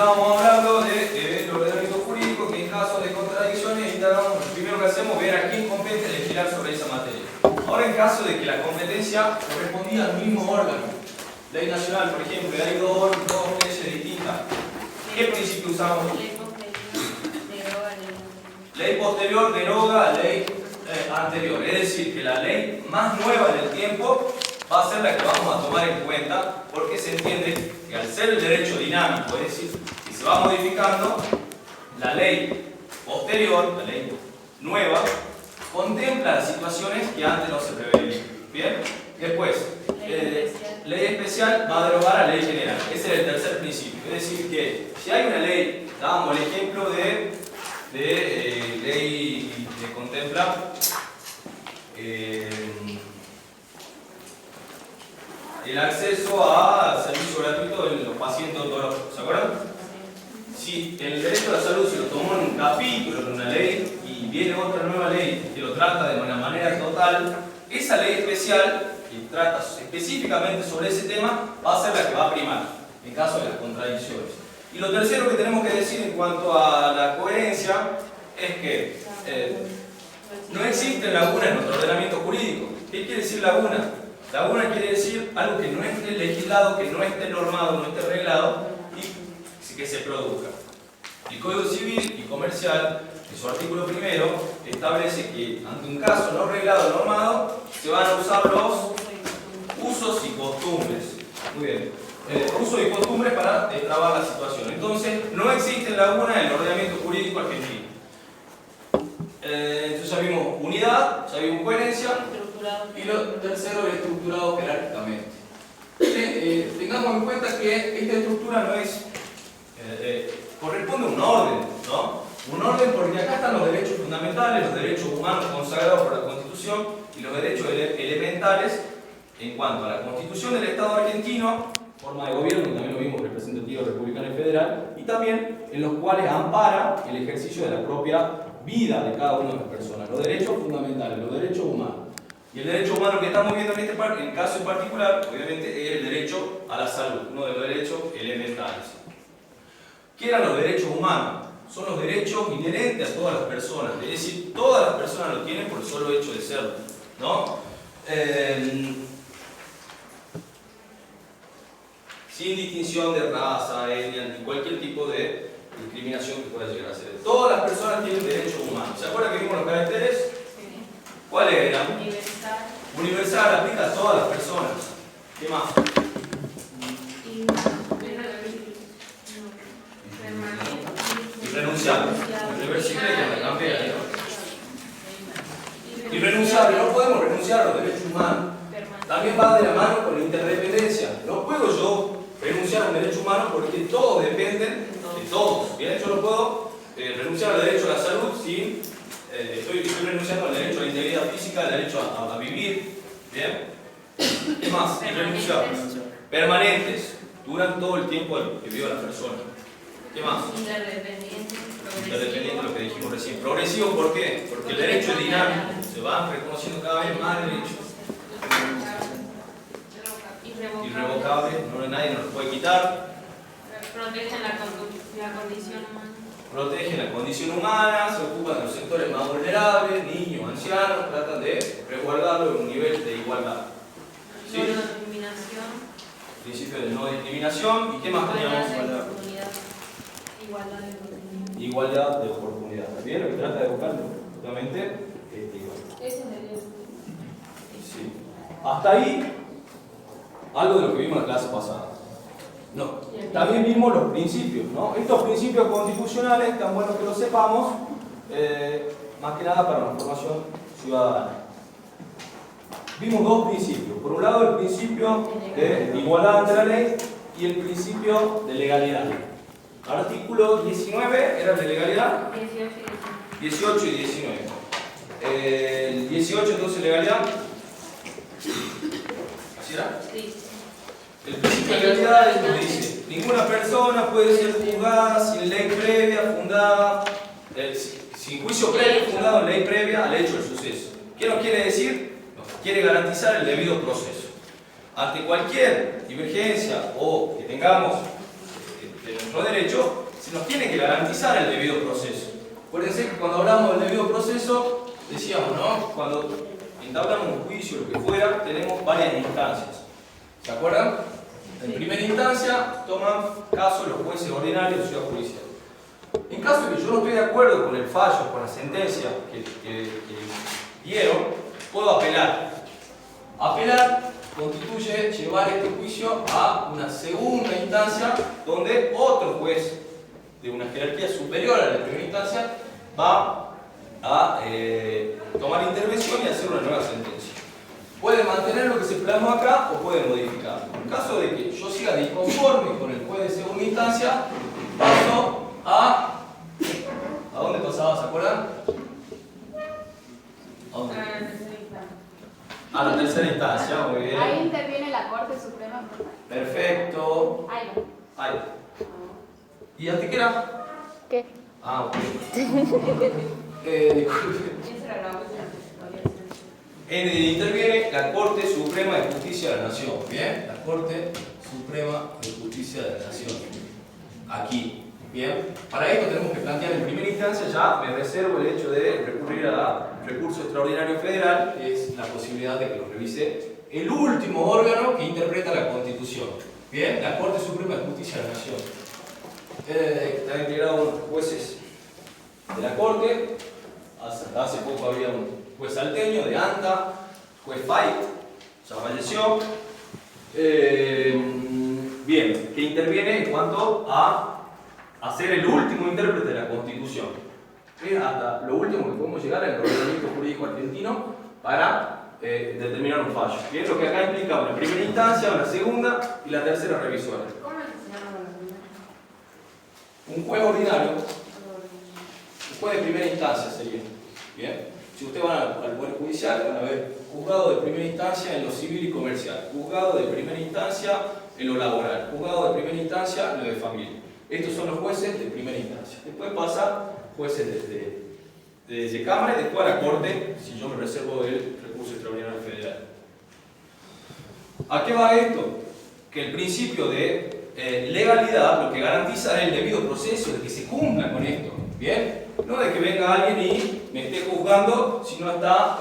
estábamos hablando del ordenamiento jurídico, que en caso de contradicciones, lo primero que hacemos es ver a quién compete legislar sobre esa materia. Ahora, en caso de que la competencia correspondía al mismo órgano, ley nacional, por ejemplo, y hay dos leyes distintas, ¿qué principio usamos? Ley posterior deroga la ley anterior. Es decir, que la ley más nueva en el tiempo va a ser la que vamos a tomar en cuenta, porque se entiende que al ser el derecho dinámico, es decir, que se va modificando, la ley posterior, la ley nueva, contempla las situaciones que antes no se preveían. ¿Bien? Después, ley especial va a derogar a ley general. Ese es el tercer principio. Es decir, que si hay una ley, dábamos el ejemplo de ley que contempla el acceso a servicio gratuito de los pacientes odontológicos. ¿Se acuerdan? Si el derecho a la salud se lo tomó en un capítulo, en una ley, y viene otra nueva ley que lo trata de una manera total, esa ley especial que trata específicamente sobre ese tema va a ser la que va a primar en caso de las contradicciones. Y lo tercero que tenemos que decir en cuanto a la coherencia es que no existen lagunas en nuestro ordenamiento jurídico. ¿Qué quiere decir laguna? Laguna quiere decir algo que no esté legislado, que no esté normado, no esté reglado y que se produzca. El Código Civil y Comercial, en su artículo primero, establece que ante un caso no reglado o normado se van a usar los usos y costumbres. Muy bien. Usos y costumbres para destrabar la situación. Entonces, no existen lagunas en el ordenamiento jurídico argentino. Entonces ya vimos unidad, ya vimos coherencia, y lo tercero es estructurado jerárquicamente. Tengamos en cuenta que esta estructura no es, corresponde a un orden, ¿no? Un orden porque acá están los derechos fundamentales, los derechos humanos consagrados por la Constitución y los derechos elementales en cuanto a la Constitución del Estado argentino, forma de gobierno, que también lo vimos representativo republicano y federal, y también en los cuales ampara el ejercicio de la propia vida de cada una de las personas, los derechos fundamentales, los derechos humanos. Y el derecho humano que estamos viendo en este caso en particular, obviamente, es el derecho a la salud, uno de los derechos elementales. ¿Qué eran los derechos humanos? Son los derechos inherentes a todas las personas, es decir, todas las personas lo tienen por el solo hecho de serlo, ¿no? Sin distinción de raza, etnia, ni cualquier tipo de discriminación que pueda llegar a ser. Todas las personas tienen derechos humanos. ¿Se acuerdan que vimos los caracteres? Sí. ¿Cuáles eran? Universal. Universal aplica a todas las personas. ¿Qué más? Irrenunciable. Irreversible con la campera, ¿no? Irrenunciable. No podemos renunciar a los derechos humanos. También va de la mano con la interdependencia. No puedo yo renunciar a un derecho humano porque todos dependen de todos. Bien, yo no puedo renunciar al derecho a la salud sin estoy renunciando al derecho a la integridad física, al derecho a vivir. Bien. ¿Qué más? Irrenunciables. Permanentes. Duran todo el tiempo que vive la persona. ¿Qué más? Interdependiente. Interdependiente, lo que dijimos recién. Progresivo, ¿por qué? Porque el derecho es dinámico. Se van reconociendo cada vez más derechos. Irrevocable, nadie nos lo puede quitar. Protegen la condición humana. Protegen la condición humana, se ocupan de los sectores más vulnerables, niños, ancianos, tratan de resguardarlo en un nivel de igualdad. ¿Sí? No discriminación. Principio de no discriminación. ¿Y qué más teníamos? Igualdad de oportunidad. Igualdad de oportunidad. ¿También lo que trata de buscar justamente igualdad? Eso es el Sí. Hasta ahí, algo de lo que vimos en la clase pasada. No. También vimos los principios, ¿no? Estos principios constitucionales, tan buenos que lo sepamos, más que nada para la formación ciudadana. Vimos dos principios. Por un lado, el principio de igualdad ante la ley y el principio de legalidad. Artículo 19 era el de legalidad. 18 y 19. El 18 entonces legalidad. ¿Así era? Sí. El principio de legalidad es lo que dice: ninguna persona puede ser juzgada sin ley previa fundada, sin juicio previo fundado en ley previa al hecho del suceso. ¿Qué nos quiere decir? Nos quiere garantizar el debido proceso. Ante cualquier divergencia o que tengamos nuestro derecho, se nos tiene que garantizar el debido proceso. Acuérdense que cuando hablamos del debido proceso, decíamos, ¿no? Cuando entablamos un juicio, lo que fuera, tenemos varias instancias. ¿Se acuerdan? En primera instancia, toman caso los jueces ordinarios de ciudad judicial. En caso de que yo no estoy de acuerdo con el fallo, con la sentencia que dieron, puedo apelar. Apelar constituye llevar este juicio a una segunda instancia donde otro juez de una jerarquía superior a la de primera instancia va a tomar intervención y hacer una nueva sentencia. Puede mantener lo que se plasmó acá o puede modificarlo. En caso de que yo siga disconforme con el juez de segunda instancia, paso a... ¿A dónde pasaba? ¿Se acuerdan? ¿A dónde? A la tercera instancia, muy bien. Ahí interviene la Corte Suprema. Perfecto. Ahí va. Ahí. ¿Y Antequera? ¿Qué? Ah, ok. Disculpe. Esa era la última. Interviene la Corte Suprema de Justicia de la Nación. ¿Bien? La Corte Suprema de Justicia de la Nación. Aquí. Bien. Para esto tenemos que plantear en primera instancia, ya me reservo el hecho de recurrir a recurso extraordinario federal, que es la posibilidad de que lo revise el último órgano que interpreta la Constitución. Bien. La Corte Suprema de Justicia de la Nación. Está integrado por jueces de la Corte. Hace poco había un juez salteño de ANTA, juez Fait, ya falleció. Bien, que interviene en cuanto a ser el último intérprete de la Constitución. Hasta lo último que podemos llegar al ordenamiento jurídico argentino para determinar un fallo. Bien, lo que acá implica una primera instancia, una segunda y la tercera revisora. ¿Cómo es que se llama la primera? Un juez ordinario, un juez de primera instancia sería. Bien, si ustedes van al Poder Judicial, van a ver juzgado de primera instancia en lo civil y comercial, juzgado de primera instancia en lo laboral, juzgado de primera instancia en lo de familia. Estos son los jueces de primera instancia. Después pasa jueces de Cámara y después a la Corte, si yo me reservo el recurso extraordinario federal. ¿A qué va esto? Que el principio de legalidad lo que garantiza es el debido proceso, de que se cumpla con esto. ¿Bien? No de que venga alguien y me esté juzgando si no está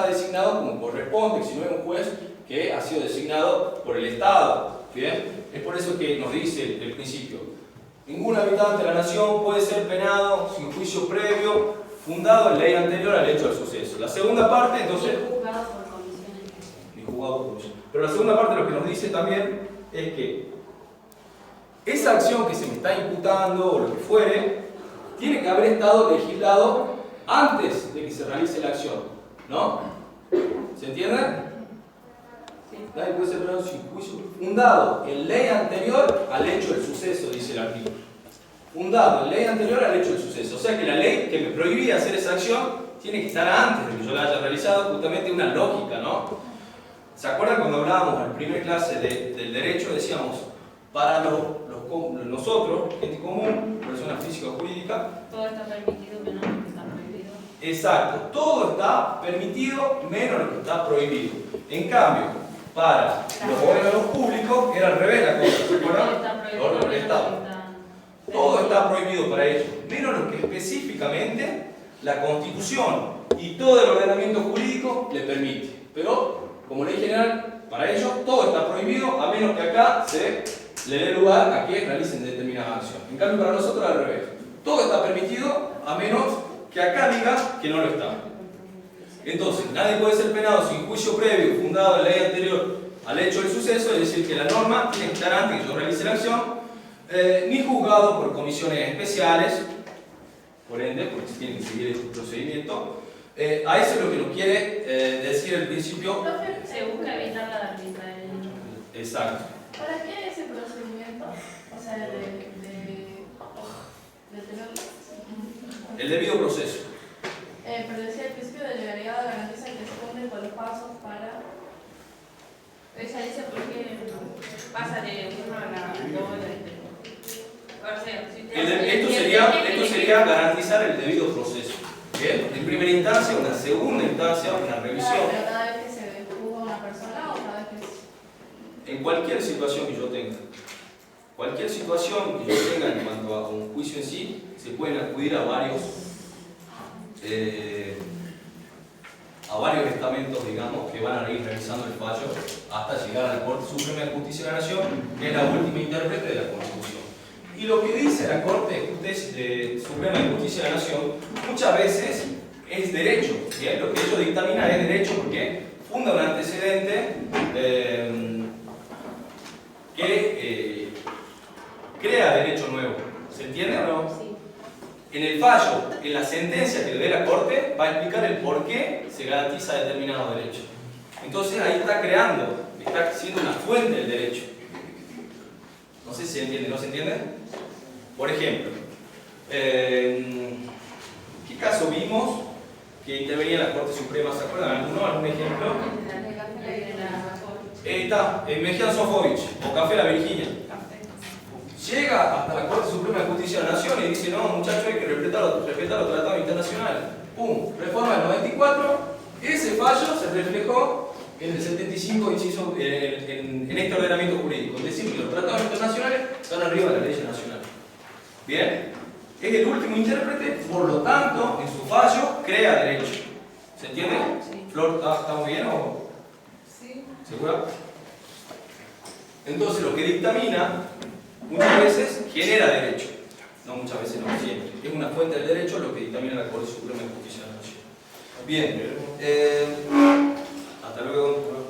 designado como corresponde, si no es un juez que ha sido designado por el Estado. ¿Bien? Es por eso que nos dice el principio: ningún habitante de la nación puede ser penado sin juicio previo fundado en ley anterior al hecho del suceso. La segunda parte, entonces... Juzgado por comisiones. Ni juzgado por comisión. Pero la segunda parte lo que nos dice también es que esa acción que se me está imputando o lo que fuere, tiene que haber estado legislado antes de que se realice la acción, ¿no? ¿Se entiende? Nadie puede ser penado sin juicio fundado en ley anterior al hecho del suceso, dice el artículo. Fundado en ley anterior al hecho del suceso. O sea que la ley que me prohibía hacer esa acción tiene que estar antes de que yo la haya realizado, justamente una lógica, ¿no? ¿Se acuerdan cuando hablábamos en primera clase del derecho? Decíamos, para nosotros, gente común, persona física o jurídica, Todo está permitido, menos lo que está prohibido. exacto, todo está permitido menos lo que está prohibido. En cambio, para los órganos públicos era al revés la cosa, ¿se acuerdan? Todo está Los prohibido, órganos del menos Estado. lo que está Todo está prohibido para ellos, menos lo que específicamente la Constitución y todo el ordenamiento jurídico le permite. Pero, como ley general, para ellos todo está prohibido, a menos que acá se le dé lugar a que realicen determinada acción. En cambio, para nosotros al revés. Todo está permitido, a menos que acá diga que no lo está. Entonces, nadie puede ser penado sin juicio previo fundado en la ley anterior al hecho del suceso, es decir, que la norma tiene que estar antes que yo realice la acción, ni juzgado por comisiones especiales, por ende, porque se tiene que seguir este procedimiento. A eso es lo que nos quiere decir el principio. Se busca evitar la arbitrariedad. Exacto. ¿Para qué ese procedimiento? O sea, de tener... El debido proceso. Pero decía el principio de legalidad garantiza que se cumplen con los pasos para... Ella dice porque pasa de uno a la doble. O sea, si Esto sería garantizar el debido proceso. ¿Bien? En primera instancia, una segunda instancia, una revisión. Pero cada vez que se juzga a una persona o cada vez que... En cualquier situación que yo tenga. cualquier situación que yo tenga en cuanto a un juicio en sí, se pueden acudir a varios estamentos, digamos, que van a ir revisando el fallo hasta llegar a la Corte Suprema de Justicia de la Nación, que es la última intérprete de la Constitución. Y lo que dice la Corte Suprema de Justicia de la Nación muchas veces es derecho, ¿sí? Lo que ellos dictaminan es derecho porque funda un antecedente que crea derecho nuevo. ¿Se entiende o no? Sí. En el fallo, en la sentencia que le dé la Corte, va a explicar el por qué se garantiza determinado derecho. Entonces ahí está creando, está siendo una fuente del derecho. No sé si se entiende, ¿no se entiende? Por ejemplo, ¿qué caso vimos que intervenía la Corte Suprema? ¿Se acuerdan? ¿Algún ejemplo? Está, en Mejía Sofovich, o Café La Virginia. Llega hasta la Corte Suprema de Justicia de la Nación y dice, no, muchachos, hay que respetar los tratados internacionales. ¡Pum! Reforma del 94. Ese fallo se reflejó en el 75 inciso en este ordenamiento jurídico. Es decir, que los tratados internacionales están arriba de las leyes nacionales. ¿Bien? Es el último intérprete, por lo tanto, en su fallo, crea derecho. ¿Se entiende? Sí. Flor, ¿estamos bien o...? Sí. ¿Segura? Entonces, lo que dictamina muchas veces genera derecho. No muchas veces, no siempre. Es una fuente del derecho lo que dictamina la Corte Suprema de Justicia de la Nación. Bien. Hasta luego.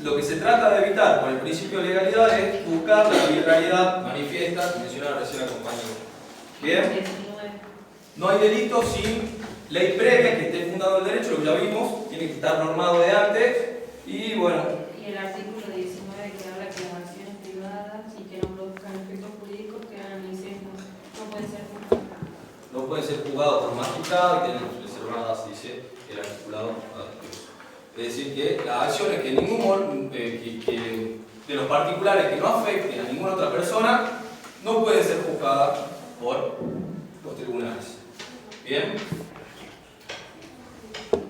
Lo que se trata de evitar con el principio de legalidad es buscar la arbitrariedad manifiesta que mencionaba recién la compañera. Bien. No hay delito sin ley previa que esté fundado el derecho, lo que ya vimos, tiene que estar normado de antes y bueno. Y el artículo 19 que habla que las acciones privadas y que no produzcan efectos jurídicos quedan iniciados, no pueden ser juzgadas. No pueden ser juzgados por magistrado y tienen reservadas, dice el articulado. Es decir, que las acciones que ningún de los particulares que no afecten a ninguna otra persona no pueden ser juzgadas por los tribunales. Bien.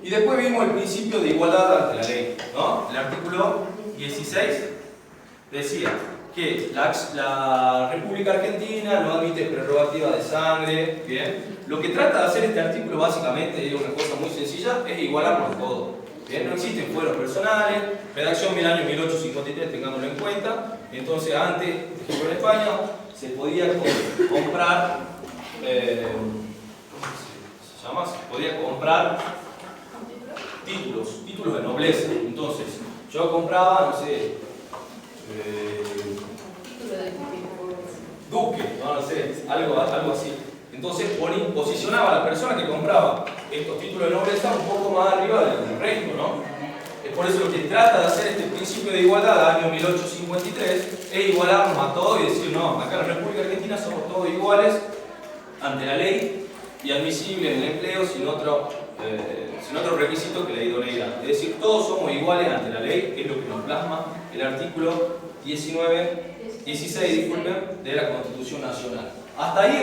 Y después vimos el principio de igualdad ante la ley, ¿no? El artículo 16 decía que la República Argentina no admite prerrogativa de sangre. Bien. Lo que trata de hacer este artículo básicamente es una cosa muy sencilla, es igualarnos todos. Bien. No existen fueros personales, redacción del año 1853, tengámoslo en cuenta. Entonces antes, por ejemplo en España, se podía comprar, ¿cómo se llama? Se podía comprar títulos de nobleza. Entonces, yo compraba, no sé, duque, no sé, algo así. Entonces posicionaba a la persona que compraba estos títulos de nobleza un poco más arriba del resto, ¿no? Es por eso lo que trata de hacer este principio de igualdad, año 1853, es igualarnos a todos y decir, no, acá en la República Argentina somos todos iguales ante la ley y admisibles en el empleo sin otro requisito que la idoneidad. Es decir, todos somos iguales ante la ley, que es lo que nos plasma el artículo 16, disculpen, de la Constitución Nacional. Hasta ahí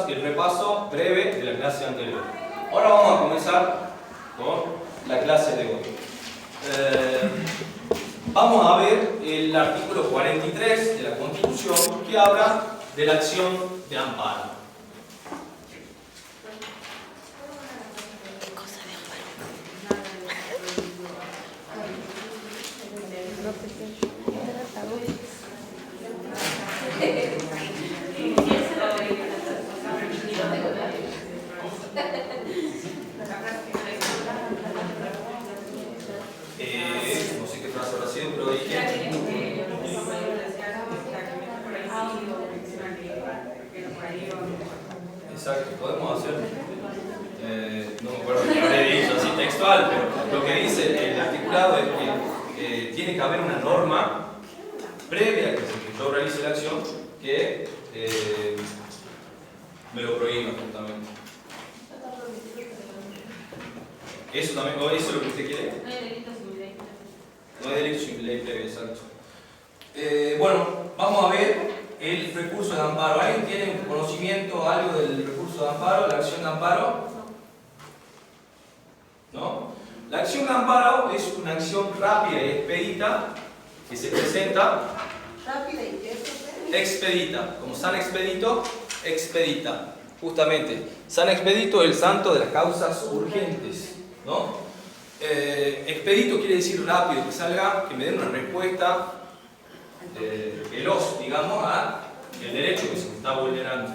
el repaso breve de la clase anterior. Ahora vamos a comenzar con la clase de hoy. Vamos a ver el artículo 43 de la Constitución que habla de la acción de amparo. No sé qué frase habrá sido, pero dije. Exacto, podemos hacer. No me acuerdo qué habré dicho así textual, pero lo que dice el articulado es que tiene que haber una norma previa que yo realice la acción que me lo prohíba justamente. ¿Eso también? ¿O eso es lo que usted quiere? No hay delito sin ley. No hay delito sin ley previa, exacto. Bueno, vamos a ver el recurso de amparo. ¿Alguien tiene conocimiento algo del recurso de amparo, la acción de amparo? ¿No? La acción de amparo es una acción rápida y expedita que se presenta. Rápida y qué, profe? Expedita, como San Expedito, expedita. Justamente, San Expedito, el santo de las causas urgentes, ¿no? Expedito quiere decir rápido, que salga, que me dé una respuesta veloz, digamos, a el derecho que se está vulnerando.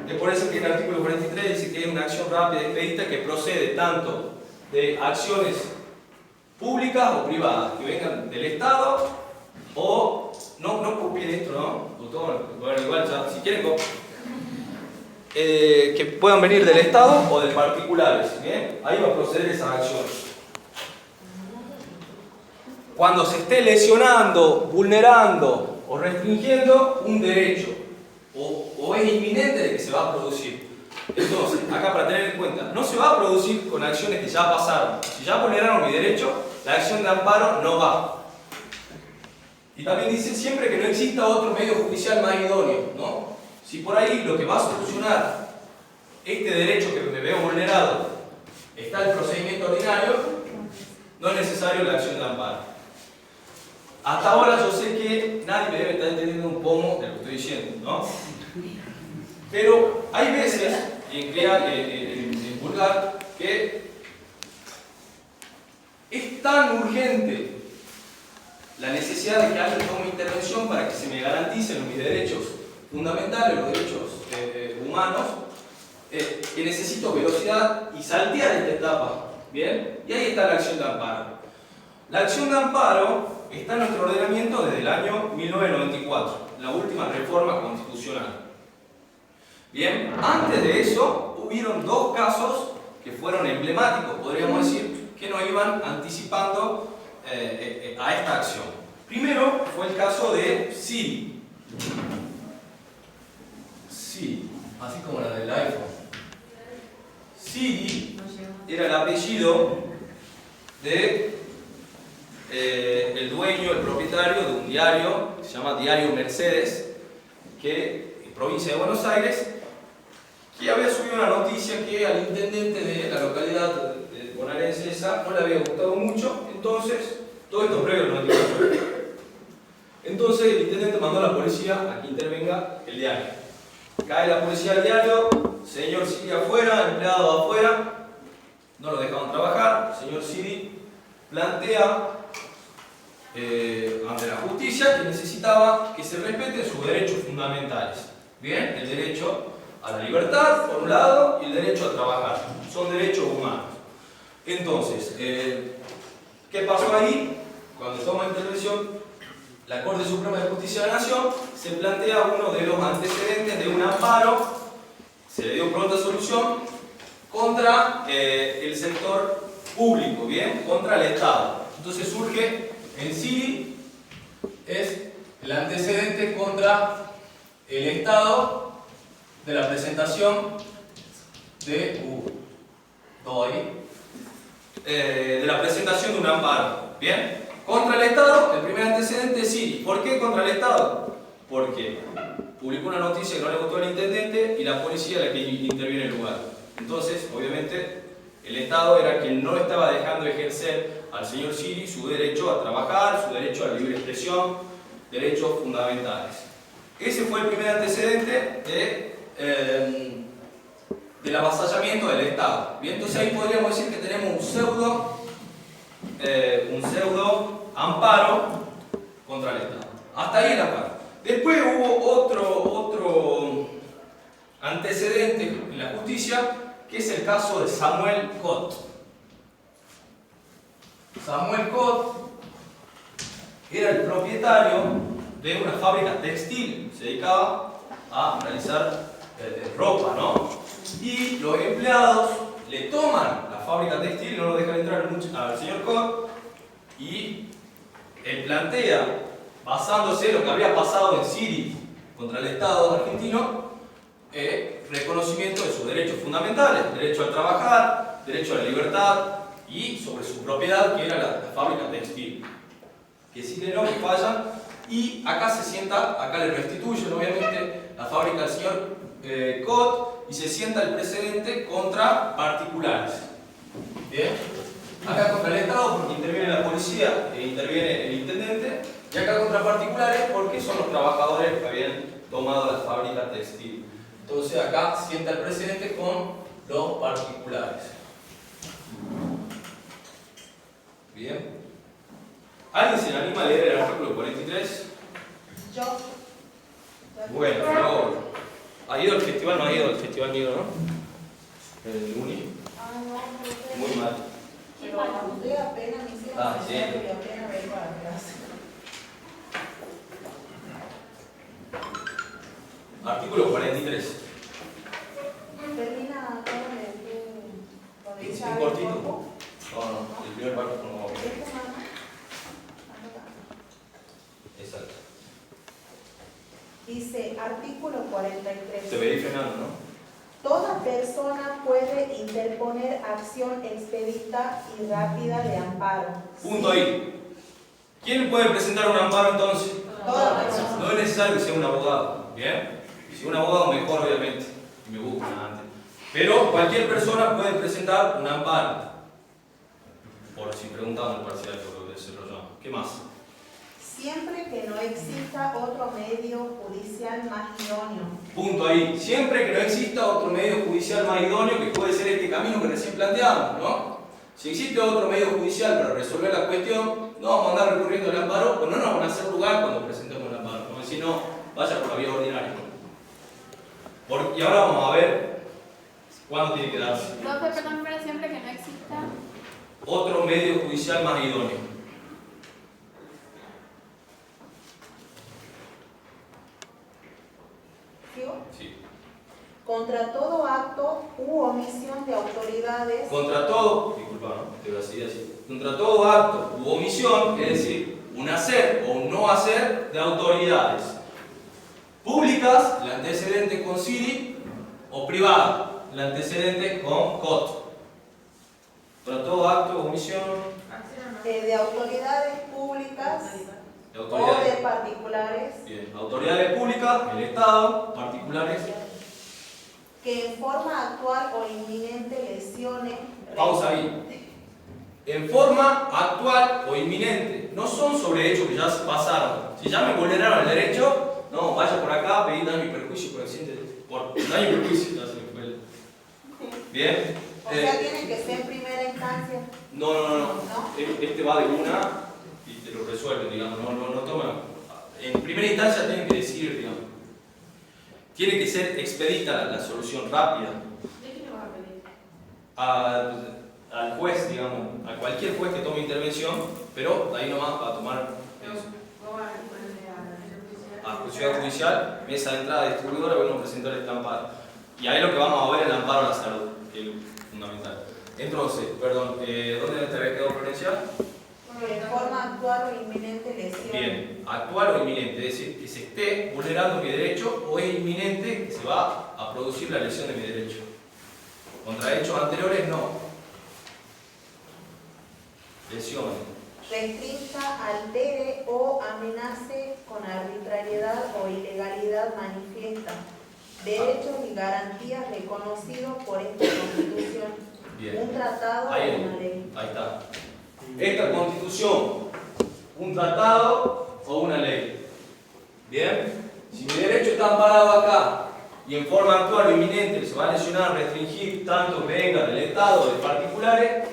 Es por eso que el artículo 43 dice que es una acción rápida y expedita que procede tanto de acciones públicas o privadas, que vengan del Estado o... No copien esto, ¿no? Bueno, igual ya, si quieren que puedan venir del Estado o de particulares, ¿bien? Ahí va a proceder esa acción. Cuando se esté lesionando, vulnerando o restringiendo un derecho o es inminente de que se va a producir. Entonces, acá para tener en cuenta, no se va a producir con acciones que ya pasaron. Si ya vulneraron mi derecho, la acción de amparo no va. Y también dice siempre que no exista otro medio judicial más idóneo, ¿no? Si por ahí lo que va a solucionar este derecho que me veo vulnerado está el procedimiento ordinario, no es necesario la acción de amparo. Hasta ahora yo sé que nadie me debe estar entendiendo un pomo de lo que estoy diciendo, ¿no? Pero hay veces, en vulgar, que es tan urgente la necesidad de que alguien tome intervención para que se me garanticen mis derechos fundamentales, los derechos humanos, que necesito velocidad y saltear esta etapa. ¿Bien? Y ahí está la acción de amparo. La acción de amparo está en nuestro ordenamiento desde el año 1994, la última reforma constitucional. Bien, antes de eso hubieron dos casos que fueron emblemáticos, podríamos decir, que nos iban anticipando a esta acción. Primero fue el caso de Siri. Siri, así como la del iPhone. Siri era el apellido de el dueño, el propietario de un diario que se llama Diario Mercedes, que en provincia de Buenos Aires, que había subido una noticia que al intendente de la localidad bonaerense esa no le había gustado mucho. Entonces, todo esto previo al 94. Entonces el intendente mandó a la policía a que intervenga el diario. Cae la policía al diario, señor Siri afuera, empleado afuera, no lo dejaban trabajar. Señor Siri plantea ante la justicia que necesitaba que se respeten sus derechos fundamentales. Bien, el derecho a la libertad, por un lado, y el derecho a trabajar. Son derechos humanos. Entonces, ¿qué pasó ahí? Cuando toma intervención la Corte Suprema de Justicia de la Nación, se plantea uno de los antecedentes de un amparo, se le dio pronta solución, contra el sector público, ¿bien? Contra el Estado. Entonces surge en sí, es el antecedente contra el Estado de la presentación de la presentación de un amparo. ¿Bien? Contra el Estado, el primer antecedente es Siri. ¿Por qué contra el Estado? Porque publicó una noticia que no le gustó al intendente y la policía es la que interviene en el lugar. Entonces, obviamente, el Estado era quien no estaba dejando ejercer al señor Siri su derecho a trabajar, su derecho a la libre expresión, derechos fundamentales. Ese fue el primer antecedente del avasallamiento del Estado. Bien, entonces ahí podríamos decir que tenemos un pseudo amparo contra el Estado. Hasta ahí el amparo. Después hubo otro antecedente en la justicia, que es el caso de Samuel Cot. Samuel Cot era el propietario de una fábrica textil, se dedicaba a realizar ropa, ¿no? Y los empleados le toman la fábrica textil, no lo dejan entrar al señor Cot, y él plantea, basándose en lo que había pasado en Siri contra el Estado argentino, reconocimiento de sus derechos fundamentales, derecho a trabajar, derecho a la libertad y sobre su propiedad, que era la fábrica textil. Que sí que no, que fallan, y acá se sienta, acá le restituyen obviamente la fábrica al señor Cot y se sienta el precedente contra particulares. Bien, acá contra el Estado porque interviene la policía e interviene el intendente, y Y acá contra particulares porque son los trabajadores que habían tomado la fábrica textil. Entonces acá sienta el precedente con los particulares. Bien. ¿Alguien se le anima a leer el artículo 43? Yo. Bueno, pero ¿ha ido al festival? No ha ido al festival mío, ¿no? El Uni. Ah, no, Muy mal. pero cuando apenas me hicieron Sí. y apenas vengo a la clase. Artículo 43. Termina con ¿Es esa un cortito? cuerpo. No, el primer párrafo no va a ver. Este, mamá. Exacto. Dice, artículo 43. Te veis frenando, ¿no? Toda persona puede interponer acción expedita y rápida de amparo. Punto ahí. ¿Quién puede presentar un amparo entonces? Toda persona. No es necesario que sea un abogado, ¿bien? Si un abogado mejor, obviamente, y me buscan antes. Pero cualquier persona puede presentar un amparo. Por si preguntaban el parcial, por lo que desarrollamos. ¿Qué más? Siempre que no exista otro medio judicial más idóneo. Punto ahí. Siempre que no exista otro medio judicial más idóneo, que puede ser este camino que recién planteamos, ¿no? Si existe otro medio judicial para resolver la cuestión, no vamos a andar recurriendo al amparo, o no nos van a hacer lugar cuando presentemos el amparo. Como si no, vaya por la vía ordinaria. Y ahora vamos a ver cuándo tiene que darse Perdón, pero siempre que no exista. otro medio judicial más idóneo. ¿Sí? Sí. Contra todo acto u omisión de autoridades. Contra todo, disculpa, ¿no? Te voy a seguir así. Contra todo acto u omisión, es decir, un hacer o un no hacer de autoridades públicas, el antecedente con CIRI, o privada, el antecedente con COT. Contra todo acto u omisión De autoridades públicas de o autoridades. de particulares Bien, autoridades públicas, el Estado, particulares. que en forma actual o inminente lesione. Pausa ahí. En forma actual o inminente. No son sobre hechos que ya se pasaron. Si ya me vulneraron el derecho, no, vaya por acá, pedí daño y perjuicio por accidente. Por daño y perjuicio, ya se me fue el... Bien. O sea, tiene que ser en primera instancia. No. Este va de una y te lo resuelven, digamos. No toma. En primera instancia tienen que decidir, digamos. Tiene que ser expedita la solución rápida. ¿De qué le vas a pedir? Al juez, digamos, a cualquier juez que tome intervención, pero ahí nomás para tomar eso. ¿Vos vas a ponerle a la A Ciudad Judicial, mesa de entrada distribuidora, vamos a presentar este amparo. Y ahí lo que vamos a ver es el amparo a la salud, que es fundamental. Entonces, perdón, ¿dónde te había quedado, Florencia? En forma actual o inminente lesión. Bien, actual o inminente, es decir, que se esté vulnerando mi derecho o es inminente que se va a producir la lesión de mi derecho. Contra hechos anteriores, no. Lesiones. Restrinja, altere o amenace con arbitrariedad o ilegalidad manifiesta derechos y garantías reconocidos por esta Constitución, Bien. un tratado o Ahí, una ley. ahí está. Esta Constitución, un tratado o una ley. Bien. Si mi derecho está amparado acá y en forma actual o inminente se va a lesionar, restringir, tanto venga del Estado o de particulares,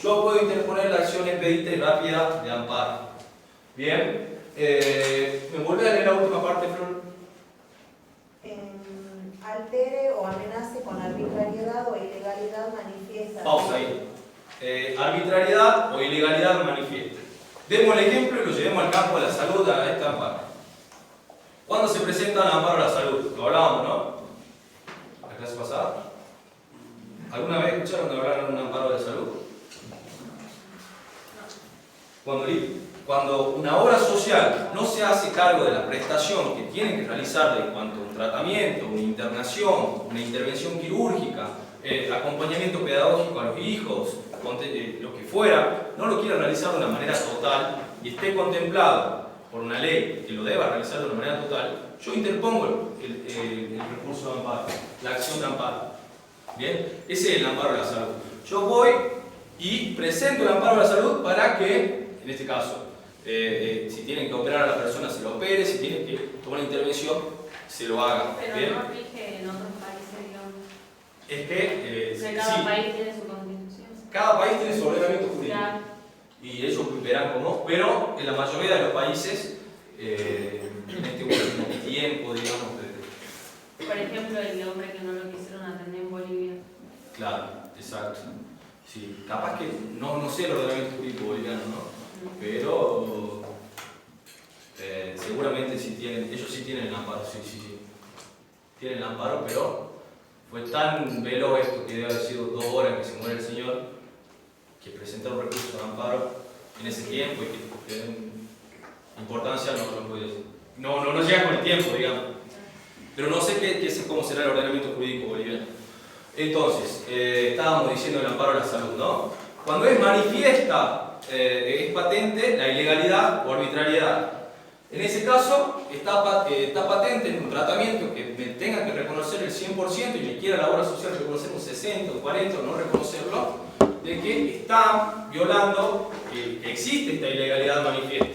yo puedo interponer la acción expedita y rápida de amparo. Bien. ¿Me vuelve a leer la última parte, Flor? Altere o amenace con arbitrariedad o ilegalidad manifiesta. Pausa ahí. Arbitrariedad o ilegalidad manifiesta. Demos el ejemplo y lo llevemos al campo de la salud a esta amparo. ¿Cuándo se presenta el amparo a la salud? Lo hablábamos, ¿no? ¿La clase pasada? ¿Alguna vez escucharon de hablar de un amparo de la salud? Cuando una obra social no se hace cargo de la prestación que tiene que realizar en cuanto a un tratamiento, una internación, una intervención quirúrgica, acompañamiento pedagógico a los hijos, lo que fuera, no lo quiere realizar de una manera total y esté contemplado por una ley que lo deba realizar de una manera total, yo interpongo el recurso de amparo, la acción de amparo. ¿Bien? Ese es el amparo de la salud. Yo voy y presento el amparo de la salud para que, en este caso, si tienen que operar a la persona, se lo opere, si tienen que tomar una intervención, se lo haga. Pero ¿Bien? no rige en otros países, digamos. Es que O sea, cada sí, país tiene su constitución. cada país tiene su ordenamiento jurídico. Claro. Y ellos verán cómo, pero en la mayoría de los países, en este último tiempo, digamos, Por ejemplo, el hombre que no lo quisieron atender en Bolivia. claro, exacto. Sí, capaz que no sé el ordenamiento jurídico boliviano, ¿no? Pero seguramente sí tienen, ellos sí tienen el amparo, sí. Tienen el amparo, pero fue tan veloz esto que debe haber sido 2 horas que se muere el señor, que presentaron recursos de amparo en ese tiempo y que importancia no llega con el tiempo, digamos. Pero no sé cómo será el ordenamiento jurídico boliviano. Entonces, estábamos diciendo el amparo a la salud, ¿no? Cuando es manifiesta, es patente la ilegalidad o arbitrariedad. En ese caso, está patente en un tratamiento que me tenga que reconocer el 100% y me quiera la obra social reconocer un 60, un 40 o no reconocerlo, de que está violando, que existe esta ilegalidad manifiesta.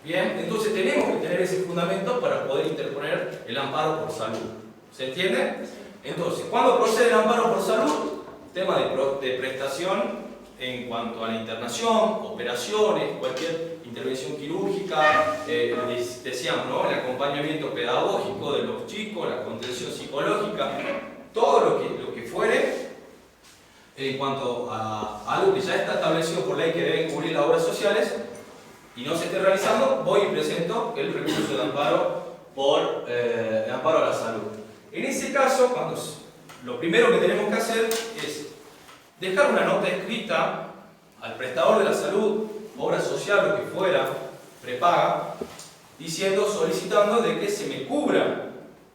Bien, entonces tenemos que tener ese fundamento para poder interponer el amparo por salud. ¿Se entiende? Entonces, ¿cuándo procede el amparo por salud? Tema de prestación en cuanto a la internación, operaciones, cualquier intervención quirúrgica, decíamos, ¿no? El acompañamiento pedagógico de los chicos, la contención psicológica, todo lo que fuere en cuanto a algo que ya está establecido por ley que deben cubrir las obras sociales y no se esté realizando, voy y presento el recurso de amparo por amparo a la salud. En ese caso, lo primero que tenemos que hacer es dejar una nota escrita al prestador de la salud, obra social, lo que fuera, prepaga, solicitando de que se me cubra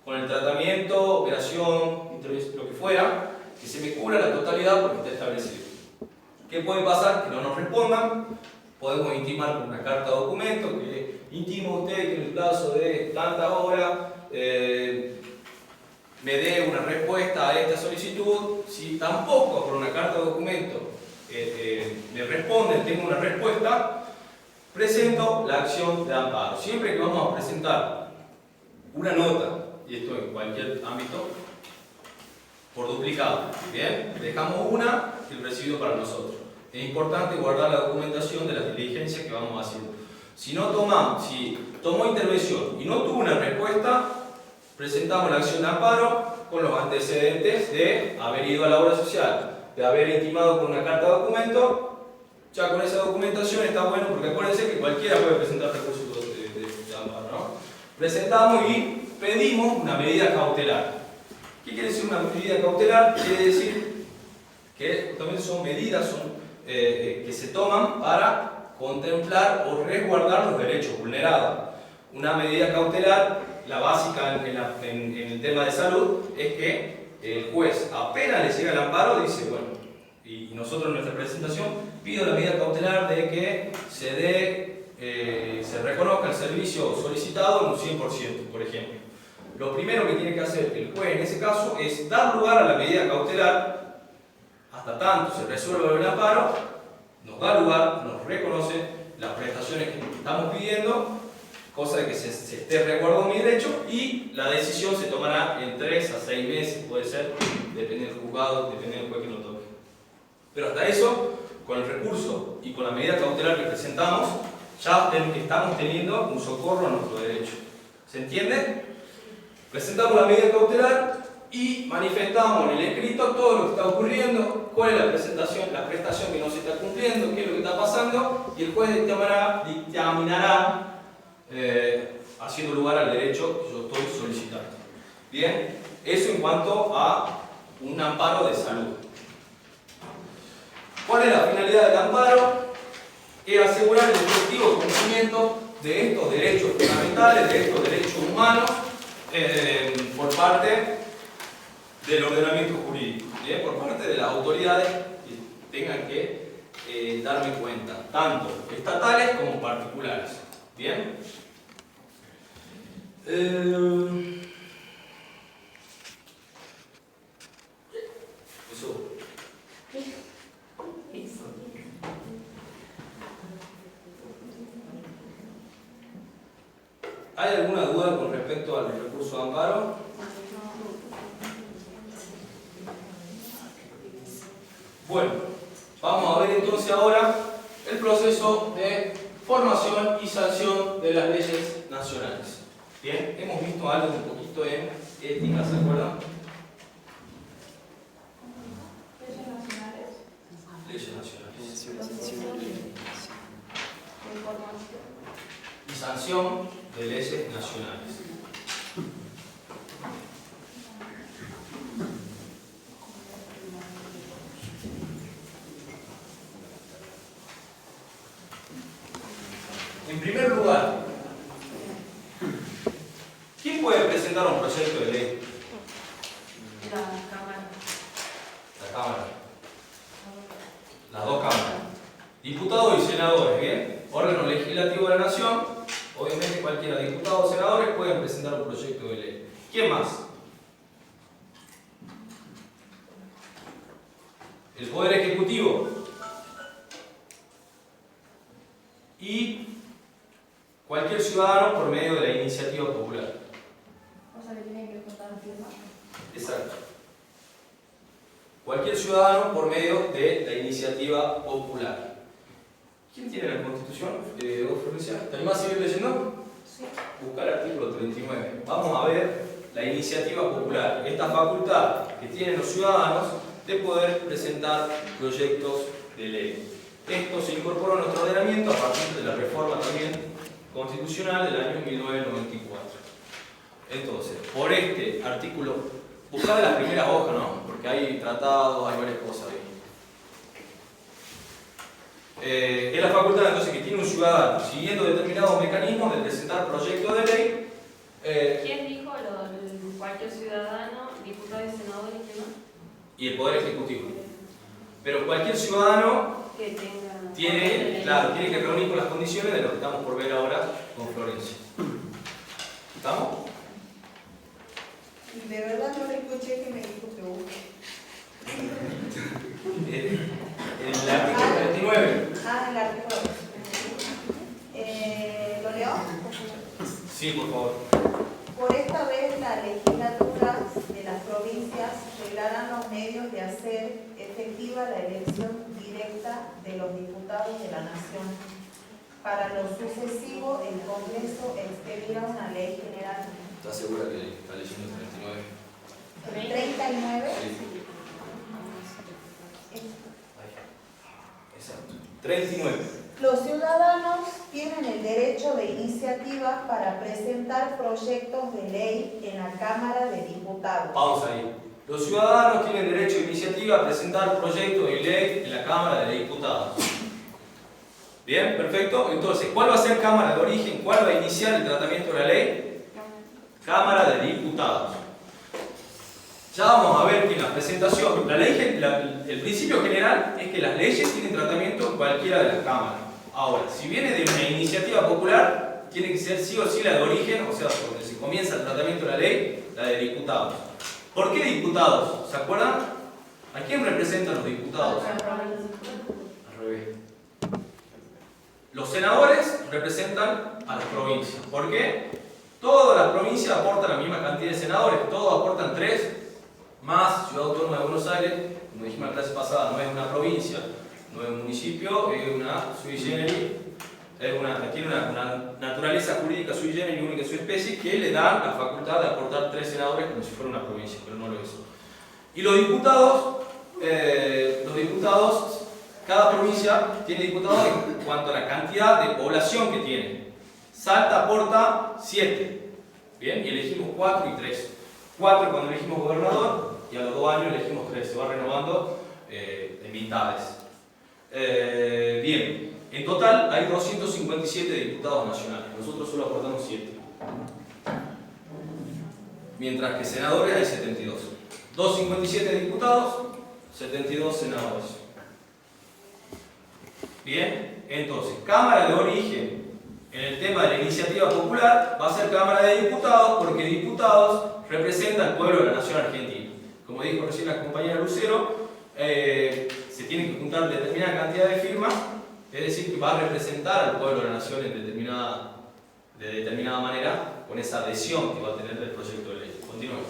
con el tratamiento, operación, intervención, lo que fuera, que se me cubra la totalidad porque está establecido. ¿Qué puede pasar? Que no nos respondan. Podemos intimar con una carta de documento que intimo usted que en el plazo de tanta hora me dé una respuesta a esta solicitud. Si tampoco por una carta de documento me responden, tengo una respuesta, presento la acción de amparo. Siempre que vamos a presentar una nota, y esto en cualquier ámbito, por duplicado, ¿bien? Dejamos una y el recibido para nosotros. Es importante guardar la documentación de las diligencias que vamos haciendo. Si tomó intervención y no tuvo una respuesta, presentamos la acción de amparo con los antecedentes de haber ido a la obra social, de haber intimado con una carta de documento. Ya con esa documentación está bueno, porque acuérdense que cualquiera puede presentar recursos de amparo, ¿no? Presentamos y pedimos una medida cautelar. ¿Qué quiere decir una medida cautelar? Quiere decir que también son medidas que se toman para contemplar o resguardar los derechos vulnerados. Una medida cautelar, la básica en el tema de salud, es que el juez apenas le llega el amparo dice, bueno, y nosotros en nuestra presentación pido la medida cautelar de que se reconozca el servicio solicitado en un 100%, por ejemplo. Lo primero que tiene que hacer el juez en ese caso es dar lugar a la medida cautelar. Hasta tanto se resuelve el amparo, nos da lugar, nos reconoce las prestaciones que estamos pidiendo, cosa de que se esté resguardando mi derecho, y la decisión se tomará en 3 a 6 meses, puede ser, depende del juzgado, depende del juez que lo toque. Pero hasta eso, con el recurso y con la medida cautelar que presentamos, ya estamos teniendo un socorro a nuestro derecho. ¿Se entiende? Presentamos la medida cautelar y manifestamos en el escrito todo lo que está ocurriendo, cuál es la prestación que no se está cumpliendo, qué es lo que está pasando, y el juez dictaminará haciendo lugar al derecho que yo estoy solicitando. Bien, eso en cuanto a un amparo de salud. ¿Cuál es la finalidad del amparo? Es asegurar el efectivo cumplimiento de estos derechos fundamentales, de estos derechos humanos, por parte del ordenamiento jurídico, ¿bien? Por parte de las autoridades que tengan que darme cuenta, tanto estatales como particulares. ¿Bien? ¿Hay alguna duda con respecto al recurso de amparo? Bueno, vamos a ver entonces ahora el proceso de formación y sanción de las leyes nacionales. Bien, hemos visto algo un poquito en ética, ¿se acuerdan? Leyes nacionales. Leyes nacionales. Información. Y sanción de leyes nacionales. En primer lugar, ¿quién puede presentar un proyecto de ley? La Cámara. La Cámara. Las dos cámaras. Diputados y senadores, ¿bien? Órgano legislativo de la Nación. Obviamente cualquiera, diputados o senadores, pueden presentar un proyecto de ley. ¿Quién más? El Poder Ejecutivo. Y cualquier ciudadano por medio de la iniciativa popular. O sea, que tienen que juntar firmas. Exacto. Cualquier ciudadano por medio de la iniciativa popular. ¿Quién tiene la Constitución? Florencia, ¿te animás a seguir leyendo? Sí. Buscar el artículo 39. Vamos a ver la iniciativa popular, esta facultad que tienen los ciudadanos de poder presentar proyectos de ley. Esto se incorporó a nuestro ordenamiento a partir de la reforma también constitucional del año 1994. Entonces, por este artículo, buscar las primeras hojas, ¿no? Porque hay tratados, hay varias cosas ahí. Es la facultad entonces que tiene un ciudadano, siguiendo determinados mecanismos de presentar proyectos de ley. ¿Quién dijo cualquier ciudadano, diputado y senador y qué más? Y el Poder Ejecutivo. Pero cualquier ciudadano Que tenga. tiene que reunir con las condiciones de lo que estamos por ver ahora con Florencia. ¿Estamos? Y de verdad no le escuché que me dijo que busque. El artículo 39. Ah, el artículo. ¿Lo leo? Sí, por favor. Por esta vez la legislatura de las provincias reglarán los medios de hacer efectiva la elección directa de los diputados de la Nación. Para lo sucesivo, el Congreso expedirá una ley general. ¿Estás segura que está leyendo el 39? 39. Sí. Exacto. 39. Los ciudadanos tienen el derecho de iniciativa para presentar proyectos de ley en la Cámara de Diputados. Pausa ahí. Los ciudadanos tienen derecho de iniciativa a presentar proyectos de ley en la Cámara de Diputados. Bien, perfecto. Entonces, ¿cuál va a ser Cámara de origen? ¿Cuál va a iniciar el tratamiento de la ley? Cámara de Diputados. Ya vamos a ver que en la presentación, el principio general es que las leyes tienen tratamiento en cualquiera de las cámaras. Ahora, si viene de una iniciativa popular, tiene que ser sí o sí la de origen, o sea, donde se comienza el tratamiento de la ley, la de diputados. ¿Por qué diputados? ¿Se acuerdan? ¿A quién representan los diputados? Al revés. Los senadores representan a las provincias. ¿Por qué? Todas las provincias aportan la misma cantidad de senadores, todos aportan 3, más Ciudad Autónoma de Buenos Aires, como dijimos en la clase pasada, no es una provincia, no es un municipio, es una sui generis, tiene una naturaleza jurídica sui generis, única en su especie, que le da la facultad de aportar 3 senadores como si fuera una provincia, pero no lo es. Y los diputados, cada provincia tiene diputados en cuanto a la cantidad de población que tiene. Salta aporta 7, ¿bien? Y elegimos 4 y 3. 4 cuando elegimos gobernador y a los 2 años elegimos 3, se va renovando en mitades. Bien, en total hay 257 diputados nacionales, nosotros solo aportamos 7. Mientras que senadores hay 72. 257 diputados, 72 senadores. Bien, entonces, Cámara de origen en el tema de la iniciativa popular va a ser Cámara de Diputados porque diputados representa al pueblo de la nación argentina. Como dijo recién la compañera Lucero, se tienen que juntar determinada cantidad de firmas, es decir, que va a representar al pueblo de la nación de determinada manera con esa adhesión que va a tener del proyecto de ley. Continuemos.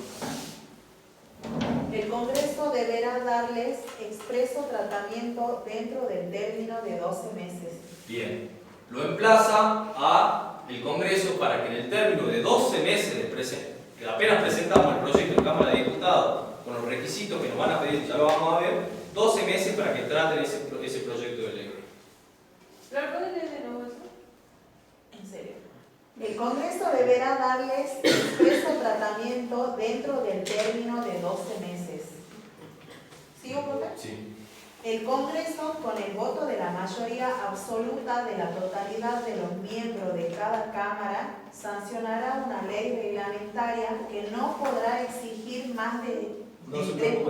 El Congreso deberá darles expreso tratamiento dentro del término de 12 meses. Bien, lo emplaza a el Congreso para que en el término de 12 meses que apenas presentamos el proyecto en Cámara de Diputados, con los requisitos que nos van a pedir, ya lo vamos a ver, 12 meses para que traten ese proyecto de ley. ¿Pero puedes leer de nuevo eso? En serio. El Congreso deberá darles expreso tratamiento dentro del término de 12 meses. ¿Sigo, profe? Sí. El Congreso, con el voto de la mayoría absoluta de la totalidad de los miembros de cada Cámara, sancionará una ley reglamentaria que no podrá exigir más del 3%.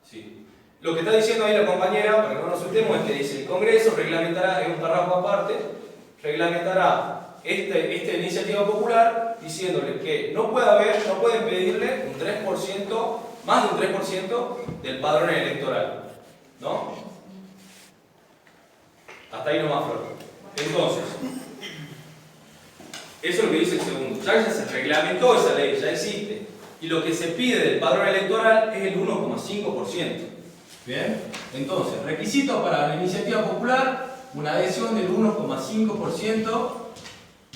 Sí. Lo que está diciendo ahí la compañera, para que no nos soltemos, es que dice: el Congreso reglamentará, es un párrafo aparte, reglamentará esta iniciativa popular diciéndole que no pueden pedirle un 3%, más de un 3% del padrón electoral. ¿No? Hasta ahí nomás, Flor. Entonces, eso es lo que dice el segundo. Ya se reglamentó esa ley, ya existe. Y lo que se pide del padrón electoral es el 1,5%. Bien, entonces, requisitos para la iniciativa popular: una adhesión del 1,5%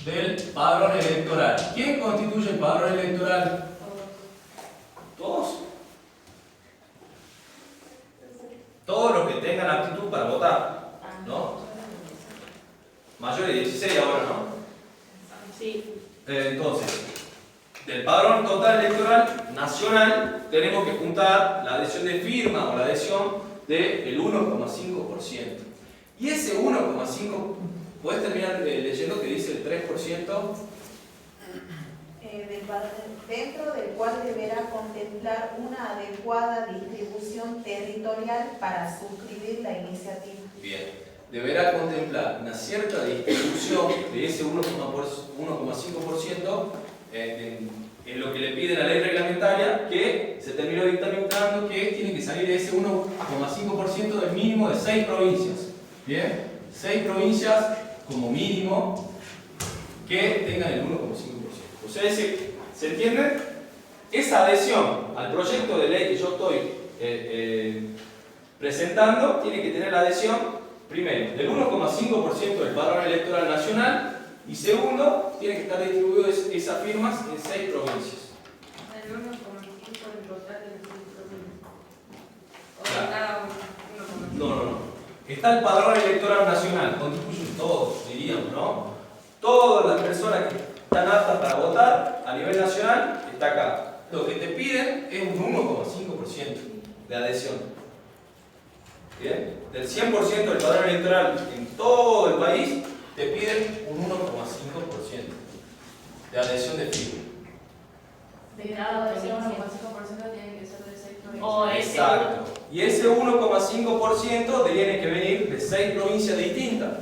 del padrón electoral. ¿Quién constituye el padrón electoral? ¿Todos? Todos los que tengan aptitud para votar, ¿no? Mayores de 16 ahora, ¿no? Sí. Entonces, del padrón total electoral nacional tenemos que juntar la adhesión de firma o la adhesión del 1,5%. Y ese 1,5%, ¿puedes terminar leyendo que dice el 3%? Dentro del cual deberá contemplar una adecuada distribución territorial para suscribir la iniciativa. Bien, deberá contemplar una cierta distribución de ese 1,5% en lo que le pide la ley reglamentaria, que se terminó dictaminando que tiene que salir de ese 1,5% del mínimo de 6 provincias. Bien, 6 provincias como mínimo que tengan el 1,5%. O sea, ¿se entiende? Esa adhesión al proyecto de ley que yo estoy presentando tiene que tener la adhesión, primero, del 1,5% del padrón electoral nacional, y segundo, tiene que estar distribuido esas firmas en 6 provincias. El 1,5 del total de las 6 provincias. O Claro. cada uno. No. Está el padrón electoral nacional, constituyen todos, diríamos, ¿no? Todas las personas que están aptas para votar a nivel nacional está acá. Lo que te piden es un 1,5% de adhesión. ¿Bien? Del 100% del padrón electoral en todo el país, te piden un 1,5% de adhesión de firma. De cada adhesión, 1,5% tiene que ser de 6 provincias. O ese Exacto. Y ese 1,5% tiene que venir de 6 provincias distintas.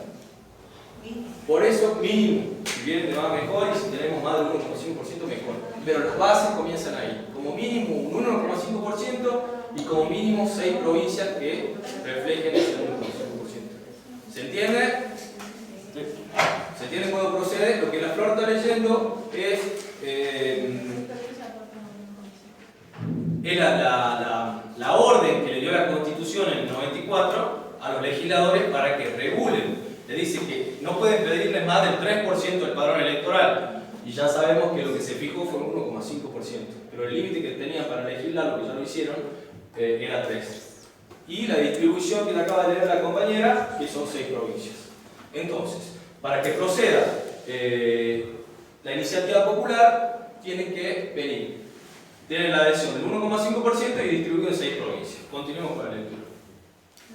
Por eso mínimo. Si vienen de más mejor, y si tenemos más del 1,5% mejor. Pero las bases comienzan ahí. Como mínimo un 1,5% y como mínimo 6 provincias que reflejen ese 1,5%. ¿Se entiende? ¿Se entiende cómo procede? Lo que la Flor está leyendo es la orden que le dio la Constitución en el 94 a los legisladores para que regulen. Le dice que no pueden pedirle más del 3% del padrón electoral. Y ya sabemos que lo que se fijó fue un 1,5%. Pero el límite que tenían para legislar, lo que ya lo hicieron, era 3%. Y la distribución que le acaba de leer la compañera, que son 6 provincias. Entonces, para que proceda la iniciativa popular, tiene que venir. Tienen la adhesión del 1,5% y distribuido en 6 provincias. Continuemos con la lectura.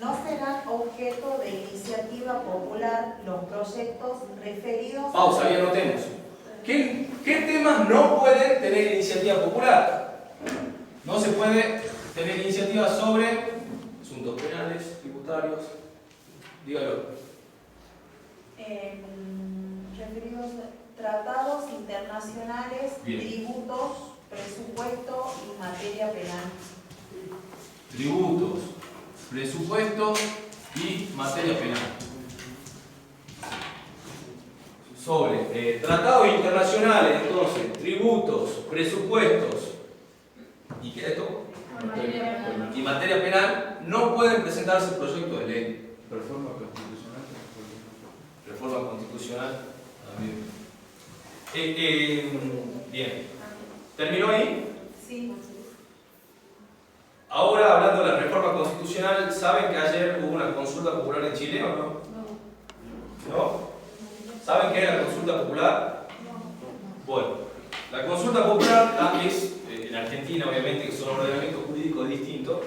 No serán objeto de iniciativa popular los proyectos referidos... Pausa, ahí anotemos. ¿Qué temas no pueden tener iniciativa popular? No se puede tener iniciativa sobre asuntos penales, tributarios. Dígalo. Referidos tratados internacionales, Bien. tributos, presupuesto y materia penal. Tributos, presupuesto y materia penal. sobre tratados internacionales, entonces, tributos, presupuestos, ¿y qué es esto? Y materia penal, no pueden presentarse proyectos de ley. Reforma constitucional. Reforma constitucional también. Bien. ¿Terminó ahí? Sí. Ahora, hablando de la reforma constitucional, ¿saben que ayer hubo una consulta popular en Chile o no? ¿No? ¿Saben qué es la consulta popular? Bueno, la consulta popular es, en Argentina obviamente, que son ordenamientos jurídicos distintos,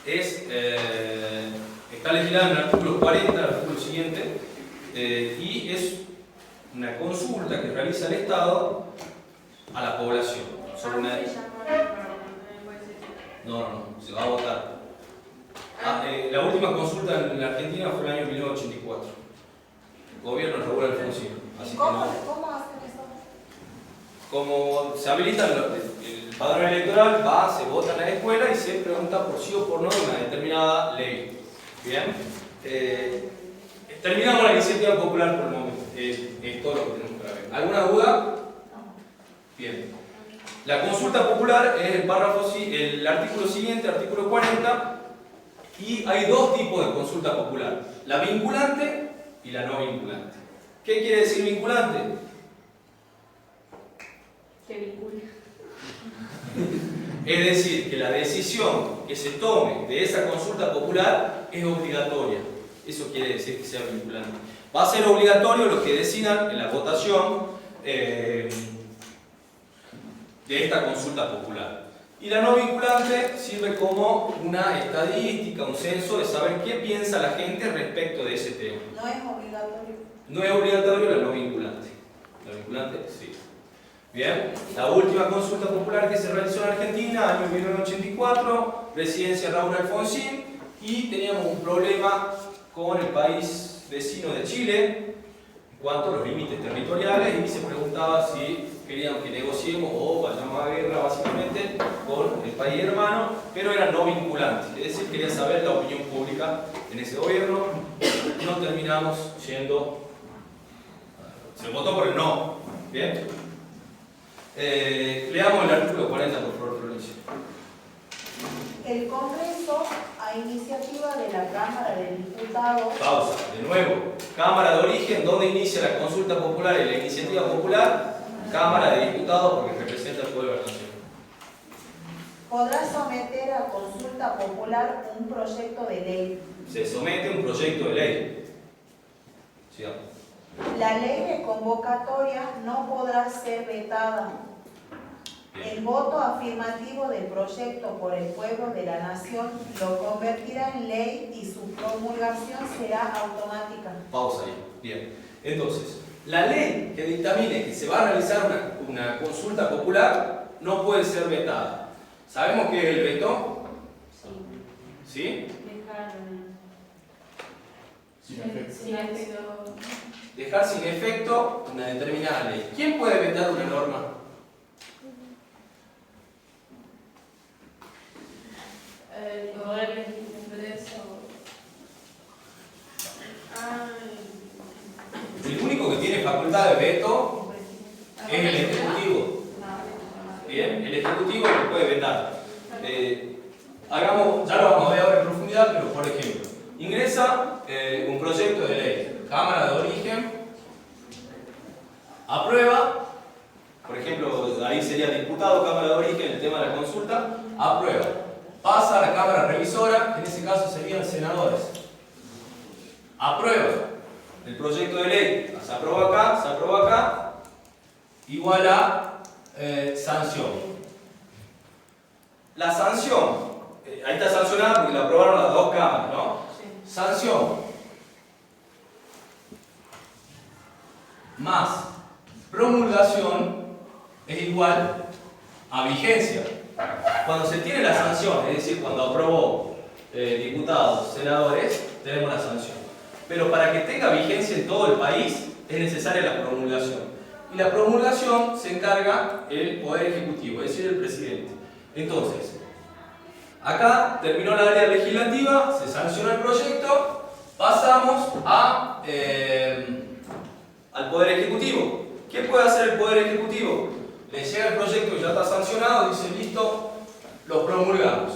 está legislada en el artículo 40, el artículo siguiente, y es una consulta que realiza el Estado a la población sobre una... No, se va a votar. La última consulta en la Argentina fue en el año 1984. Gobierno de Raúl Alfonsín. ¿Y cómo hacen eso? Como se habilita el padrón electoral, se vota en la escuela y se pregunta por sí o por no de una determinada ley. Bien. Terminamos la iniciativa popular por el momento. Es todo lo que tenemos para ver. ¿Alguna duda? Bien. La consulta popular es el artículo siguiente, artículo 40, y hay dos tipos de consulta popular: la vinculante y la no vinculante. ¿Qué quiere decir vinculante? Que vincula. Es decir, que la decisión que se tome de esa consulta popular es obligatoria. Eso quiere decir que sea vinculante. Va a ser obligatorio lo que decidan en la votación de esta consulta popular. Y la no vinculante sirve como una estadística, un censo de saber qué piensa la gente respecto de ese tema. No es obligatorio. No es obligatorio la no vinculante. La vinculante sí. Bien, la última consulta popular que se realizó en Argentina, año 1984, presidencia Raúl Alfonsín, y teníamos un problema con el país vecino de Chile en cuanto a los límites territoriales, y se preguntaba si querían que negociemos o vayamos a guerra básicamente con el país hermano, pero era no vinculante, es decir, quería saber la opinión pública en ese gobierno. No terminamos yendo, se votó por el no. Bien, leamos el artículo 40 por favor, Florencia. El Congreso, a iniciativa de la Cámara de Diputados, Pausa, de nuevo. Cámara de origen, ¿dónde inicia la consulta popular y la iniciativa popular? Cámara de Diputados, porque representa al pueblo de la nación. podrá someter a consulta popular un proyecto de ley. Se somete un proyecto de ley. Sigamos. La ley de convocatoria no podrá ser vetada. Bien. El voto afirmativo del proyecto por el pueblo de la nación lo convertirá en ley y su promulgación será automática. Pausa ahí. Bien. Entonces, la ley que dictamine que se va a realizar una consulta popular no puede ser vetada. ¿Sabemos qué es el veto? ¿Sí? Dejar Sin efecto. sin efecto. Dejar sin efecto una determinada ley. ¿Quién puede vetar una norma? El poder Congreso. El único que tiene facultad de veto es el Ejecutivo. Bien, el Ejecutivo lo puede vetar. Ya lo vamos a ver ahora en profundidad, pero por ejemplo, ingresa un proyecto de ley, Cámara de Origen, aprueba, por ejemplo, ahí sería diputado, Cámara de Origen, el tema de la consulta, aprueba, pasa a la Cámara Revisora, en ese caso serían senadores, aprueba el proyecto de ley, se aprueba acá, igual a sanción. La sanción, ahí está sancionada porque la aprobaron las dos cámaras, ¿no? Sí. Sanción más promulgación es igual a vigencia. Cuando se tiene la sanción, es decir, cuando aprobó diputados, senadores, tenemos la sanción. Pero para que tenga vigencia en todo el país es necesaria la promulgación. Y la promulgación se encarga el Poder Ejecutivo, es decir, el presidente. Entonces, acá terminó la área legislativa, se sancionó el proyecto, pasamos al al Poder Ejecutivo. ¿Qué puede hacer el Poder Ejecutivo? Le llega el proyecto que ya está sancionado, dice listo, lo promulgamos.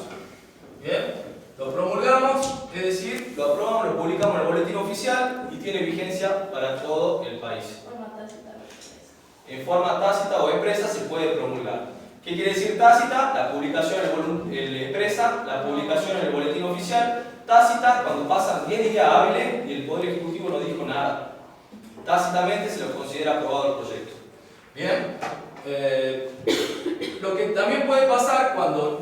¿Bien? Lo promulgamos, es decir, lo aprobamos, lo publicamos en el boletín oficial y tiene vigencia para todo el país. En forma tácita o expresa se puede promulgar. ¿Qué quiere decir tácita? La publicación expresa, la publicación en el boletín oficial. Tácita, cuando pasan 10 días hábiles y el Poder Ejecutivo no dijo nada. Tácitamente se lo considera aprobado el proyecto. Bien. Lo que también puede pasar cuando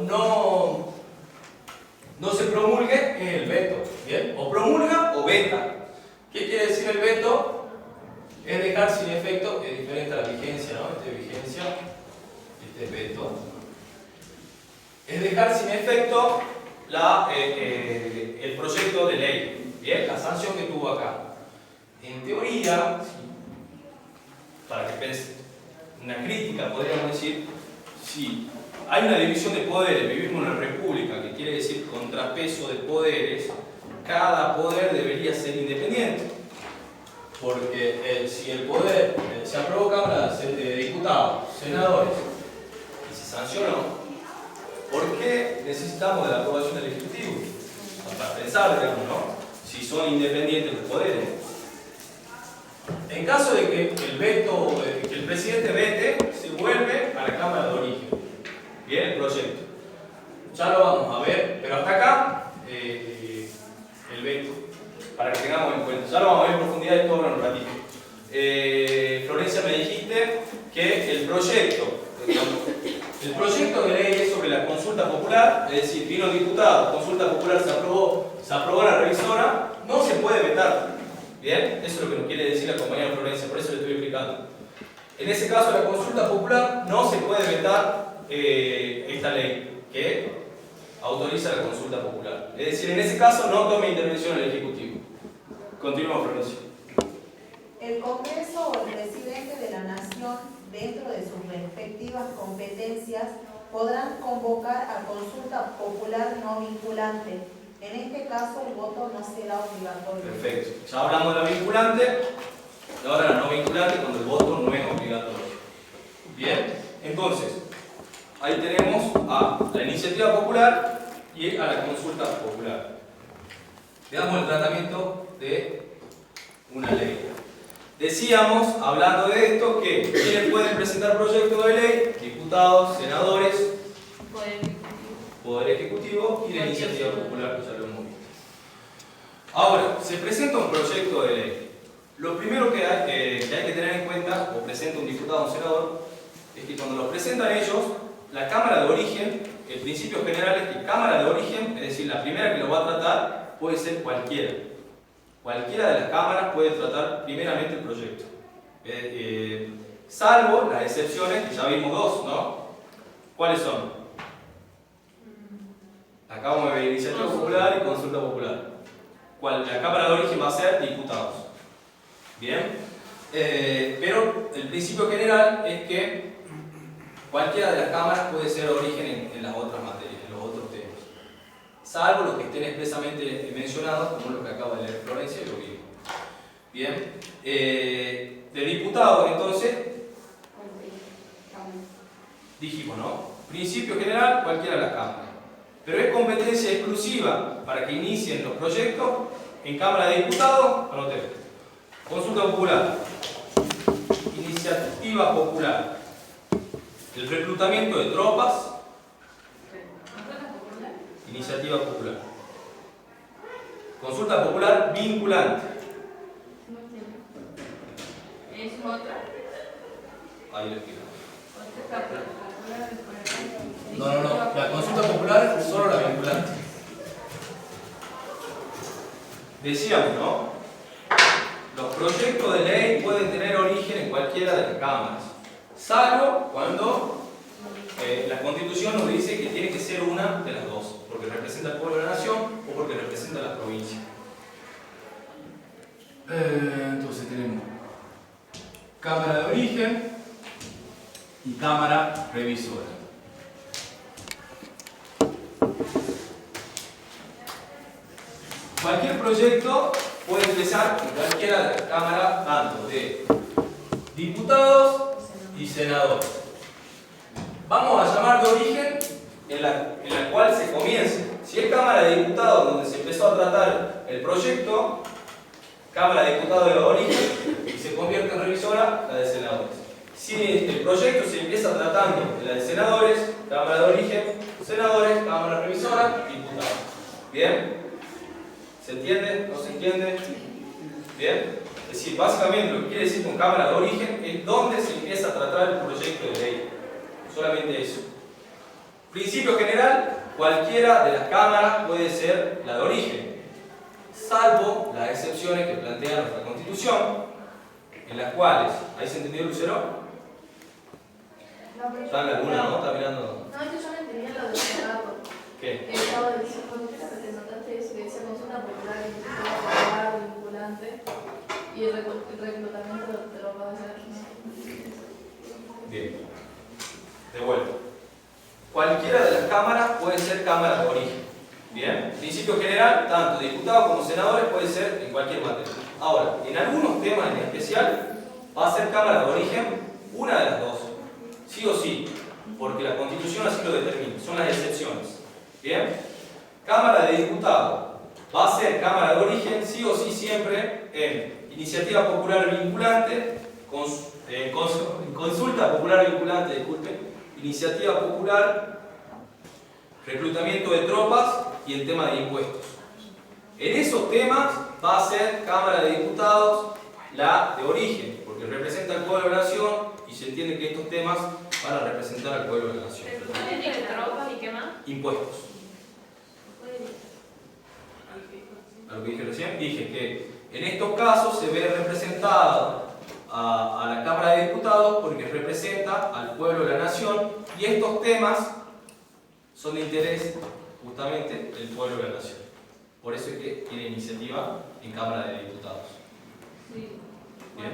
no se promulgue es el veto. ¿Bien? O promulga o veta. ¿Qué quiere decir el veto? Es dejar sin efecto, es diferente a la vigencia, ¿no? Este es vigencia, este es veto. Es dejar sin efecto el proyecto de ley, ¿bien? La sanción que tuvo acá. En teoría, para que piensen, una crítica, podríamos decir, si hay una división de poderes, vivimos en una república, que quiere decir contrapeso de poderes, cada poder debería ser independiente. Porque si el poder se aprobó Cámara de Diputados, senadores, y se sancionó, ¿por qué necesitamos de la aprobación del Ejecutivo? Para pensar, digamos, ¿no? Si son independientes los poderes. En caso de que el presidente vete, se vuelve a la Cámara de Origen. Bien, el proyecto. Ya lo vamos a ver, pero hasta acá el veto. Para que tengamos en cuenta. Ya lo vamos a ver en profundidad esto ahora en un ratito. Florencia, me dijiste que el proyecto de ley es sobre la consulta popular, es decir, vino diputado, consulta popular se aprobó la revisora, no se puede vetar. Bien, eso es lo que nos quiere decir la compañera Florencia, por eso le estoy explicando. En ese caso, la consulta popular no se puede vetar esta ley que autoriza la consulta popular. Es decir, en ese caso no tome intervención el Ejecutivo. Continuamos, Florencia. El Congreso o el presidente de la Nación, dentro de sus respectivas competencias, podrán convocar a consulta popular no vinculante. En este caso, el voto no será obligatorio. Perfecto. Ya hablamos de la vinculante, y ahora la no vinculante cuando el voto no es obligatorio. Bien, entonces, ahí tenemos a la iniciativa popular y a la consulta popular. Veamos el tratamiento de una ley. Decíamos, hablando de esto, que ¿quiénes pueden presentar proyectos de ley? Diputados, senadores, Poder Ejecutivo y la iniciativa popular, que ya lo hemos visto. Ahora, se presenta un proyecto de ley. Lo primero que hay que tener en cuenta, o presenta un diputado o un senador, es que cuando lo presentan ellos, la Cámara de Origen, el principio general es que Cámara de Origen, es decir, la primera que lo va a tratar, puede ser cualquiera. Cualquiera de las cámaras puede tratar primeramente el proyecto. Salvo las excepciones, que ya vimos dos, ¿no? ¿Cuáles son? Acabamos de ver iniciativa popular y consulta popular. La Cámara de Origen va a ser diputados. Bien. Pero el principio general es que cualquiera de las cámaras puede ser origen en las otras materias, en los otros temas. Salvo los que estén expresamente mencionados, como lo que acaba de leer Florencia y lo vimos. Bien. De diputados, entonces, dijimos, ¿no? Principio general, cualquiera de las cámaras. Pero es competencia exclusiva para que inicien los proyectos en Cámara de Diputados, anoten. Consulta popular, iniciativa popular, el reclutamiento de tropas, iniciativa popular, consulta popular vinculante. ¿Es otra? Ahí lo explico. No. La consulta popular es solo la vinculante. Decíamos, ¿no? Los proyectos de ley pueden tener origen en cualquiera de las cámaras, salvo cuando la Constitución nos dice que tiene que ser una de las dos, porque representa al pueblo de la nación o porque representa a la provincia. Entonces tenemos Cámara de Origen y Cámara Revisora. Cualquier proyecto puede empezar en cualquiera de las cámaras, tanto de diputados y senadores. Vamos a llamar de origen en la cual se comience. Si es Cámara de Diputados donde se empezó a tratar el proyecto, Cámara de Diputados de origen, y se convierte en revisora la de senadores. Si el proyecto se empieza tratando de la de senadores, Cámara de origen, senadores, Cámara revisora, diputados. ¿Bien? ¿Se entiende? ¿No se entiende? ¿Bien? Es decir, básicamente lo que quiere decir con Cámara de origen es donde se empieza a tratar el proyecto de ley. Solamente eso. Principio general, cualquiera de las cámaras puede ser la de origen, salvo las excepciones que plantea nuestra Constitución, en las cuales, ¿ahí se entendió, Lucero? No, pero ¿Está en la luna, no? ¿Está mirando? no, es que yo no entendía lo del Senado. ¿Qué? Estaba diciendo, ¿por qué te notaste eso? Que decía consulta popular, popular, vinculante, y el reclutamiento te lo va a hacer. Bien. De vuelta. Cualquiera de las cámaras puede ser cámara de origen. Bien. Principio general, tanto diputados como senadores puede ser en cualquier materia. Ahora, en algunos temas en especial, va a ser cámara de origen una de las dos. Sí o sí. Porque la Constitución así lo determina. Son las excepciones. Bien. Cámara de diputados va a ser cámara de origen sí o sí siempre en iniciativa popular vinculante, consulta popular vinculante, disculpen, iniciativa popular, reclutamiento de tropas y el tema de impuestos. En esos temas va a ser Cámara de Diputados la de origen, porque representa al pueblo de la nación y se entiende que estos temas van a representar al pueblo de la nación. ¿Reclutamiento de tropas y qué más? Impuestos. A lo que dije recién, dije que en estos casos se ve representada a la Cámara de Diputados porque representa al pueblo de la nación y estos temas son de interés justamente del pueblo de la nación. Por eso es que tiene iniciativa en Cámara de Diputados. Sí. ¿Bien?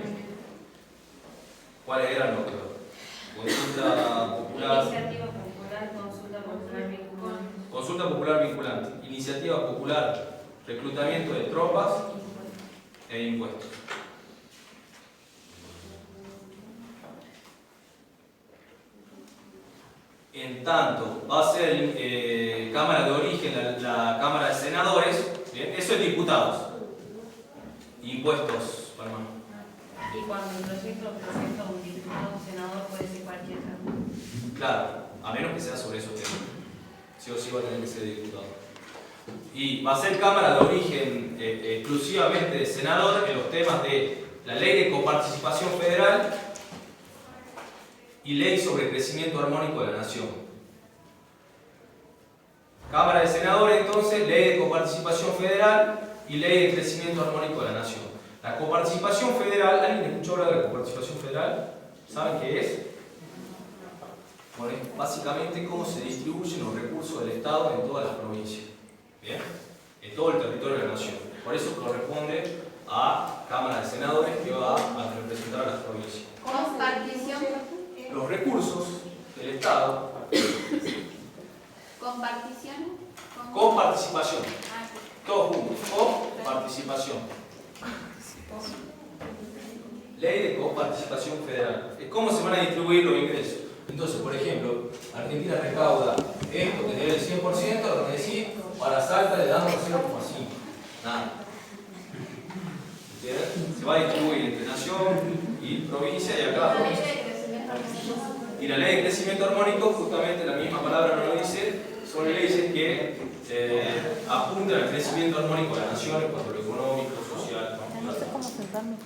¿Cuáles eran los que? Consulta popular. Iniciativa popular, consulta popular vinculante. Consulta popular vinculante. Iniciativa popular, reclutamiento de tropas e impuestos. En tanto, va a ser Cámara de origen la Cámara de Senadores, ¿bien? Eso es diputados. Impuestos, hermano. Y cuando el proyecto presenta un diputado o senador puede ser cualquier candidato. Claro, a menos que sea sobre esos temas. Sí o sí va a tener que ser diputado. Y va a ser Cámara de origen exclusivamente de senador en los temas de la ley de coparticipación federal y ley sobre crecimiento armónico de la nación. Cámara de Senadores, entonces, ley de coparticipación federal y ley de crecimiento armónico de la nación. La coparticipación federal, ¿alguien escuchó hablar de la coparticipación federal? ¿Saben qué es? Bueno, es básicamente cómo se distribuyen los recursos del Estado en todas las provincias. ¿Bien? En todo el territorio de la nación. Por eso corresponde a Cámara de Senadores que va a representar a las provincias. Compartición. Los recursos del Estado. Compartición. Coparticipación. Ah, Todos juntos. Coparticipación. Ley de coparticipación federal. Es cómo se van a distribuir los ingresos. Entonces, por ejemplo, Argentina recauda esto que debe el 100%, lo que decís, para Salta le damos 0,5. Nada. ¿Entienden? Se va a distribuir entre nación y provincia y acá. Y la ley de crecimiento armónico, justamente la misma palabra no lo dice, son leyes que apuntan al crecimiento armónico de la nación en cuanto a lo económico, social.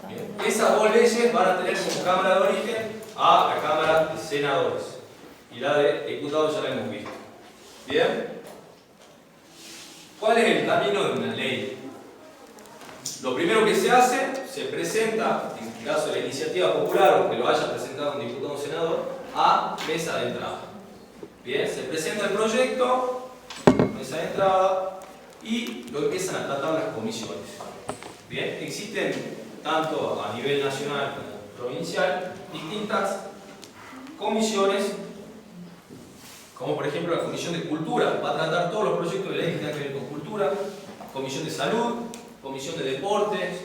Bien. Esas dos leyes van a tener como Cámara de origen a la Cámara de Senadores. Y la de Diputados ya la hemos visto. ¿Bien? ¿Cuál es el camino de una ley? Lo primero que se hace, se presenta, en el caso de la iniciativa popular o que lo haya presentado un diputado o senador, a mesa de entrada. Bien, se presenta el proyecto, mesa de entrada, y lo empiezan a tratar las comisiones. Bien, existen tanto a nivel nacional como provincial distintas comisiones, como por ejemplo la Comisión de Cultura, va a tratar todos los proyectos de ley que tengan que ver con cultura, Comisión de Salud, Comisión de Deportes,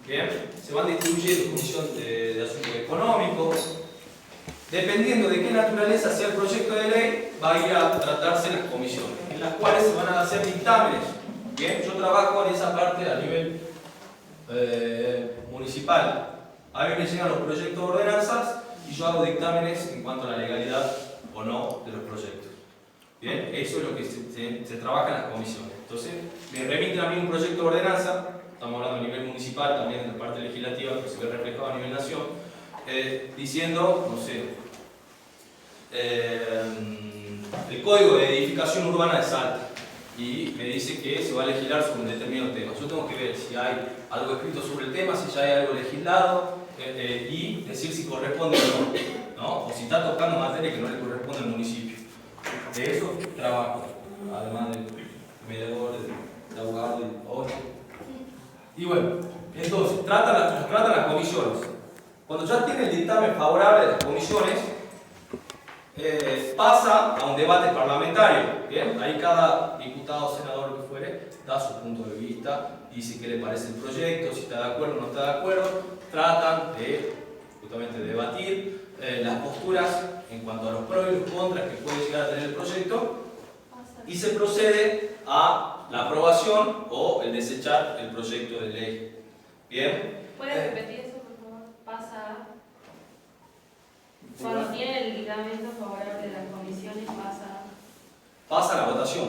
Bien, se van distribuyendo en función de asuntos económicos. Dependiendo de qué naturaleza sea el proyecto de ley, va a ir a tratarse en las comisiones, en las cuales se van a hacer dictámenes. Bien, yo trabajo en esa parte a nivel municipal. A mí me llegan los proyectos de ordenanzas y yo hago dictámenes en cuanto a la legalidad o no de los proyectos. Bien, eso es lo que se trabaja en las comisiones. Entonces, me remiten a mí un proyecto de ordenanza, estamos hablando a nivel municipal, también en la parte legislativa, que se ve reflejado a nivel nación, diciendo, no sé, el Código de Edificación Urbana de Salta, y me dice que se va a legislar sobre un determinado tema. Yo tengo que ver si hay algo escrito sobre el tema, si ya hay algo legislado, y decir si corresponde o no, o si está tocando materia que no le corresponde al municipio. De eso trabajo, además de mediador, de abogado, de otro. Y bueno, entonces, tratan las comisiones. Cuando ya tiene el dictamen favorable de las comisiones, pasa a un debate parlamentario. ¿Bien? Ahí cada diputado, senador, lo que fuere, da su punto de vista, dice qué le parece el proyecto, si está de acuerdo o no está de acuerdo. Tratan de justamente debatir las posturas en cuanto a los pros y los contras que puede llegar a tener el proyecto, y se procede a la aprobación o el desechar el proyecto de ley. ¿Bien? ¿Puedes repetir eso, por favor? Pasa. Cuando tiene el ligamento favorable de las comisiones, Pasa a la votación.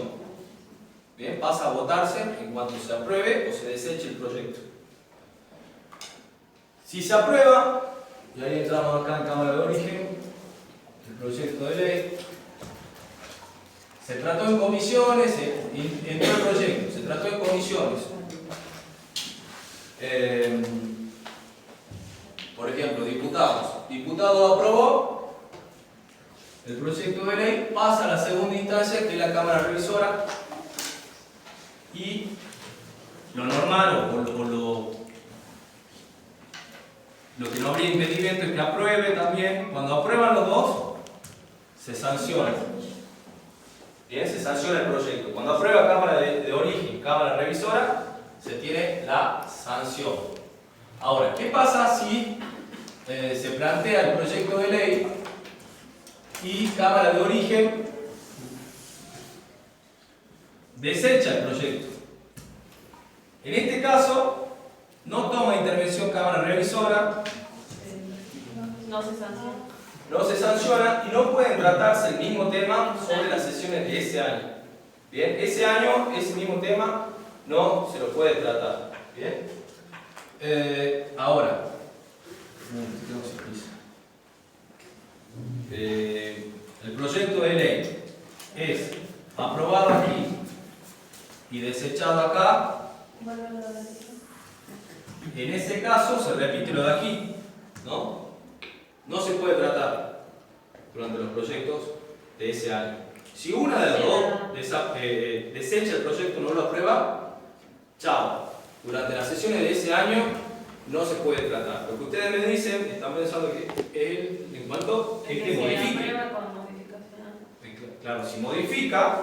Bien, pasa a votarse en cuanto se apruebe o se deseche el proyecto. Si se aprueba, y ahí entramos acá en Cámara de Origen, el proyecto de ley, se trató en comisiones, entró el proyecto, se trató en comisiones. Por ejemplo, diputado aprobó el proyecto de ley, pasa a la segunda instancia, que es la Cámara Revisora, y lo normal o lo que no habría impedimento es que apruebe también. Cuando aprueban los dos, se sanciona. Bien, se sanciona el proyecto. Cuando aprueba Cámara de Origen, Cámara Revisora, se tiene la sanción. Ahora, ¿qué pasa si se plantea el proyecto de ley y Cámara de Origen desecha el proyecto? En este caso, no toma intervención Cámara Revisora, no se sanciona. no se sanciona y no pueden tratarse el mismo tema sobre las sesiones de ese año. Bien, ese año, ese mismo tema no se lo puede tratar. Bien, ahora, el proyecto de ley es aprobado aquí y desechado acá. En ese caso se repite lo de aquí, ¿no? No se puede tratar durante los proyectos de ese año. Si una de las dos desecha el proyecto, no lo aprueba, chao. Durante las sesiones de ese año no se puede tratar. Lo que ustedes me dicen, están pensando que es en cuanto es que modifique. Claro, si modifica,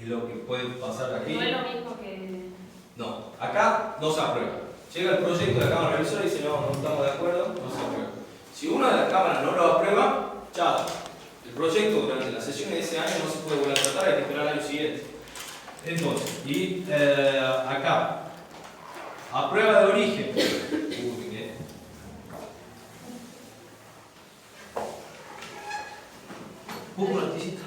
es lo que puede pasar aquí. No es lo mismo que... No, acá no se aprueba. Llega el proyecto de la Cámara Revisora y dice no estamos de acuerdo, no se aprueba. Si una de las cámaras no lo aprueba, chao. El proyecto durante las sesiones de ese año no se puede volver a tratar, hay que esperar al año siguiente. Entonces, y acá, a prueba de origen. Una noticita.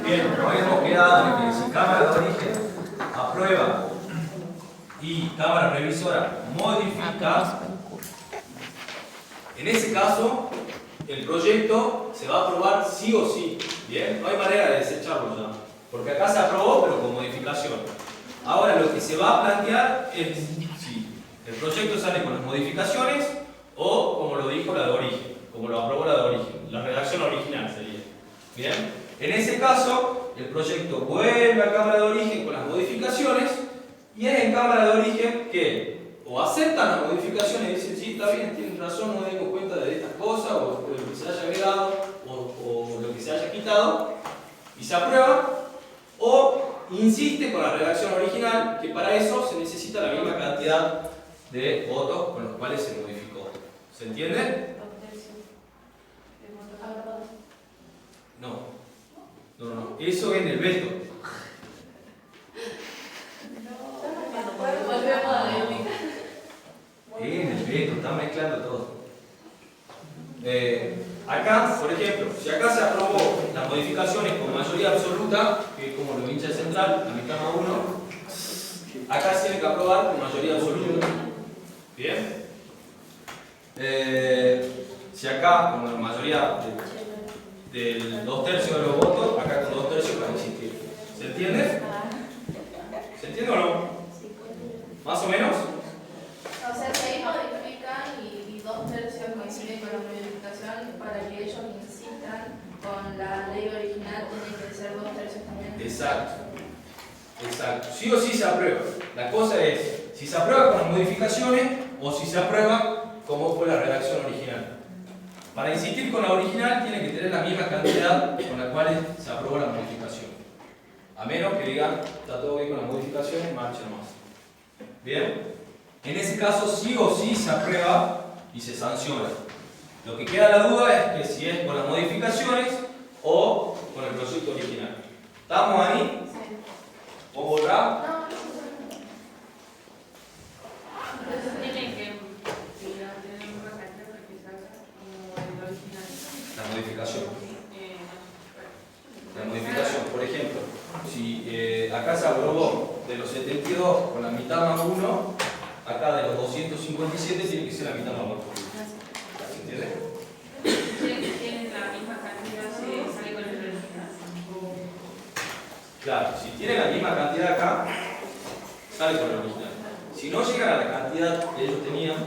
Bien, nos hemos quedado en que si Cámara de Origen aprueba y Cámara Revisora modifica, en ese caso el proyecto se va a aprobar sí o sí. Bien, no hay manera de desecharlo ya, porque acá se aprobó pero con modificación. Ahora lo que se va a plantear es si el proyecto sale con las modificaciones o como lo dijo la de origen, como lo aprobó la de origen, la redacción original sería. Bien, en ese caso el proyecto vuelve a Cámara de Origen con las modificaciones y es en Cámara de Origen que o aceptan las modificaciones y dicen, sí, está bien, tienen razón, no me dimos cuenta de estas cosas, o de lo que se haya agregado, o lo que se haya quitado, y se aprueba, o insiste con la redacción original, que para eso se necesita la misma cantidad de votos con los cuales se modificó. ¿Se entiende? No. Eso es en el veto. Volvemos a la ética. En el veto, está mezclando todo. Acá, por ejemplo, si acá se aprobó las modificaciones con mayoría absoluta, que es como lo hincha el central, la mitad más uno, acá se tiene que aprobar con mayoría absoluta. ¿Bien? Si acá con la mayoría del 2/3 de los votos, acá con 2/3 va a existir. ¿Se entiende? ¿Se entiende o no? ¿Más o menos? O sea, se ahí modifican y 2/3 coinciden con la modificación para que ellos insistan con la ley original, tiene que ser 2/3 también. Exacto. Exacto. Sí o sí se aprueba. La cosa es si se aprueba con las modificaciones o si se aprueba como fue la redacción original. Para insistir con la original tiene que tener la misma cantidad con la cual se aprobó la modificación. A menos que digan, está todo bien con las modificaciones, marcha más. ¿Bien? En ese caso sí o sí se aprueba y se sanciona. Lo que queda la duda es que si es con las modificaciones o con el proyecto original. ¿Estamos ahí? ¿Pongo otra? Entonces tienen que tener una cantidad para que salga como el original. La modificación. No. La modificación, por ejemplo, si acá se aprobó de los 72 con la mitad más 1, acá de los 257 tiene que ser la mitad más 1. ¿Se entiende? Si tienen la misma cantidad, se sale con el original. Claro, si tiene la misma cantidad acá, sale con el original. Si no llegan a la cantidad que ellos tenían,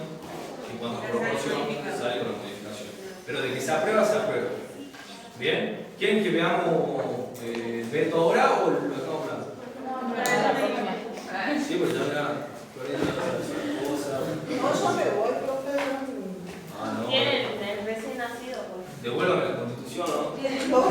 en cuanto a proporción, sale con la modificación. Pero de que se aprueba, se aprueba. ¿Bien? ¿Quieren que veamos el veto ahora o lo estamos hablando? Sí, pues ya me cosa. No, yo me voy, profe. Ah, no. Tienen el recién nacido, pues. Devuélvame la constitución, ¿no? Tienen todo.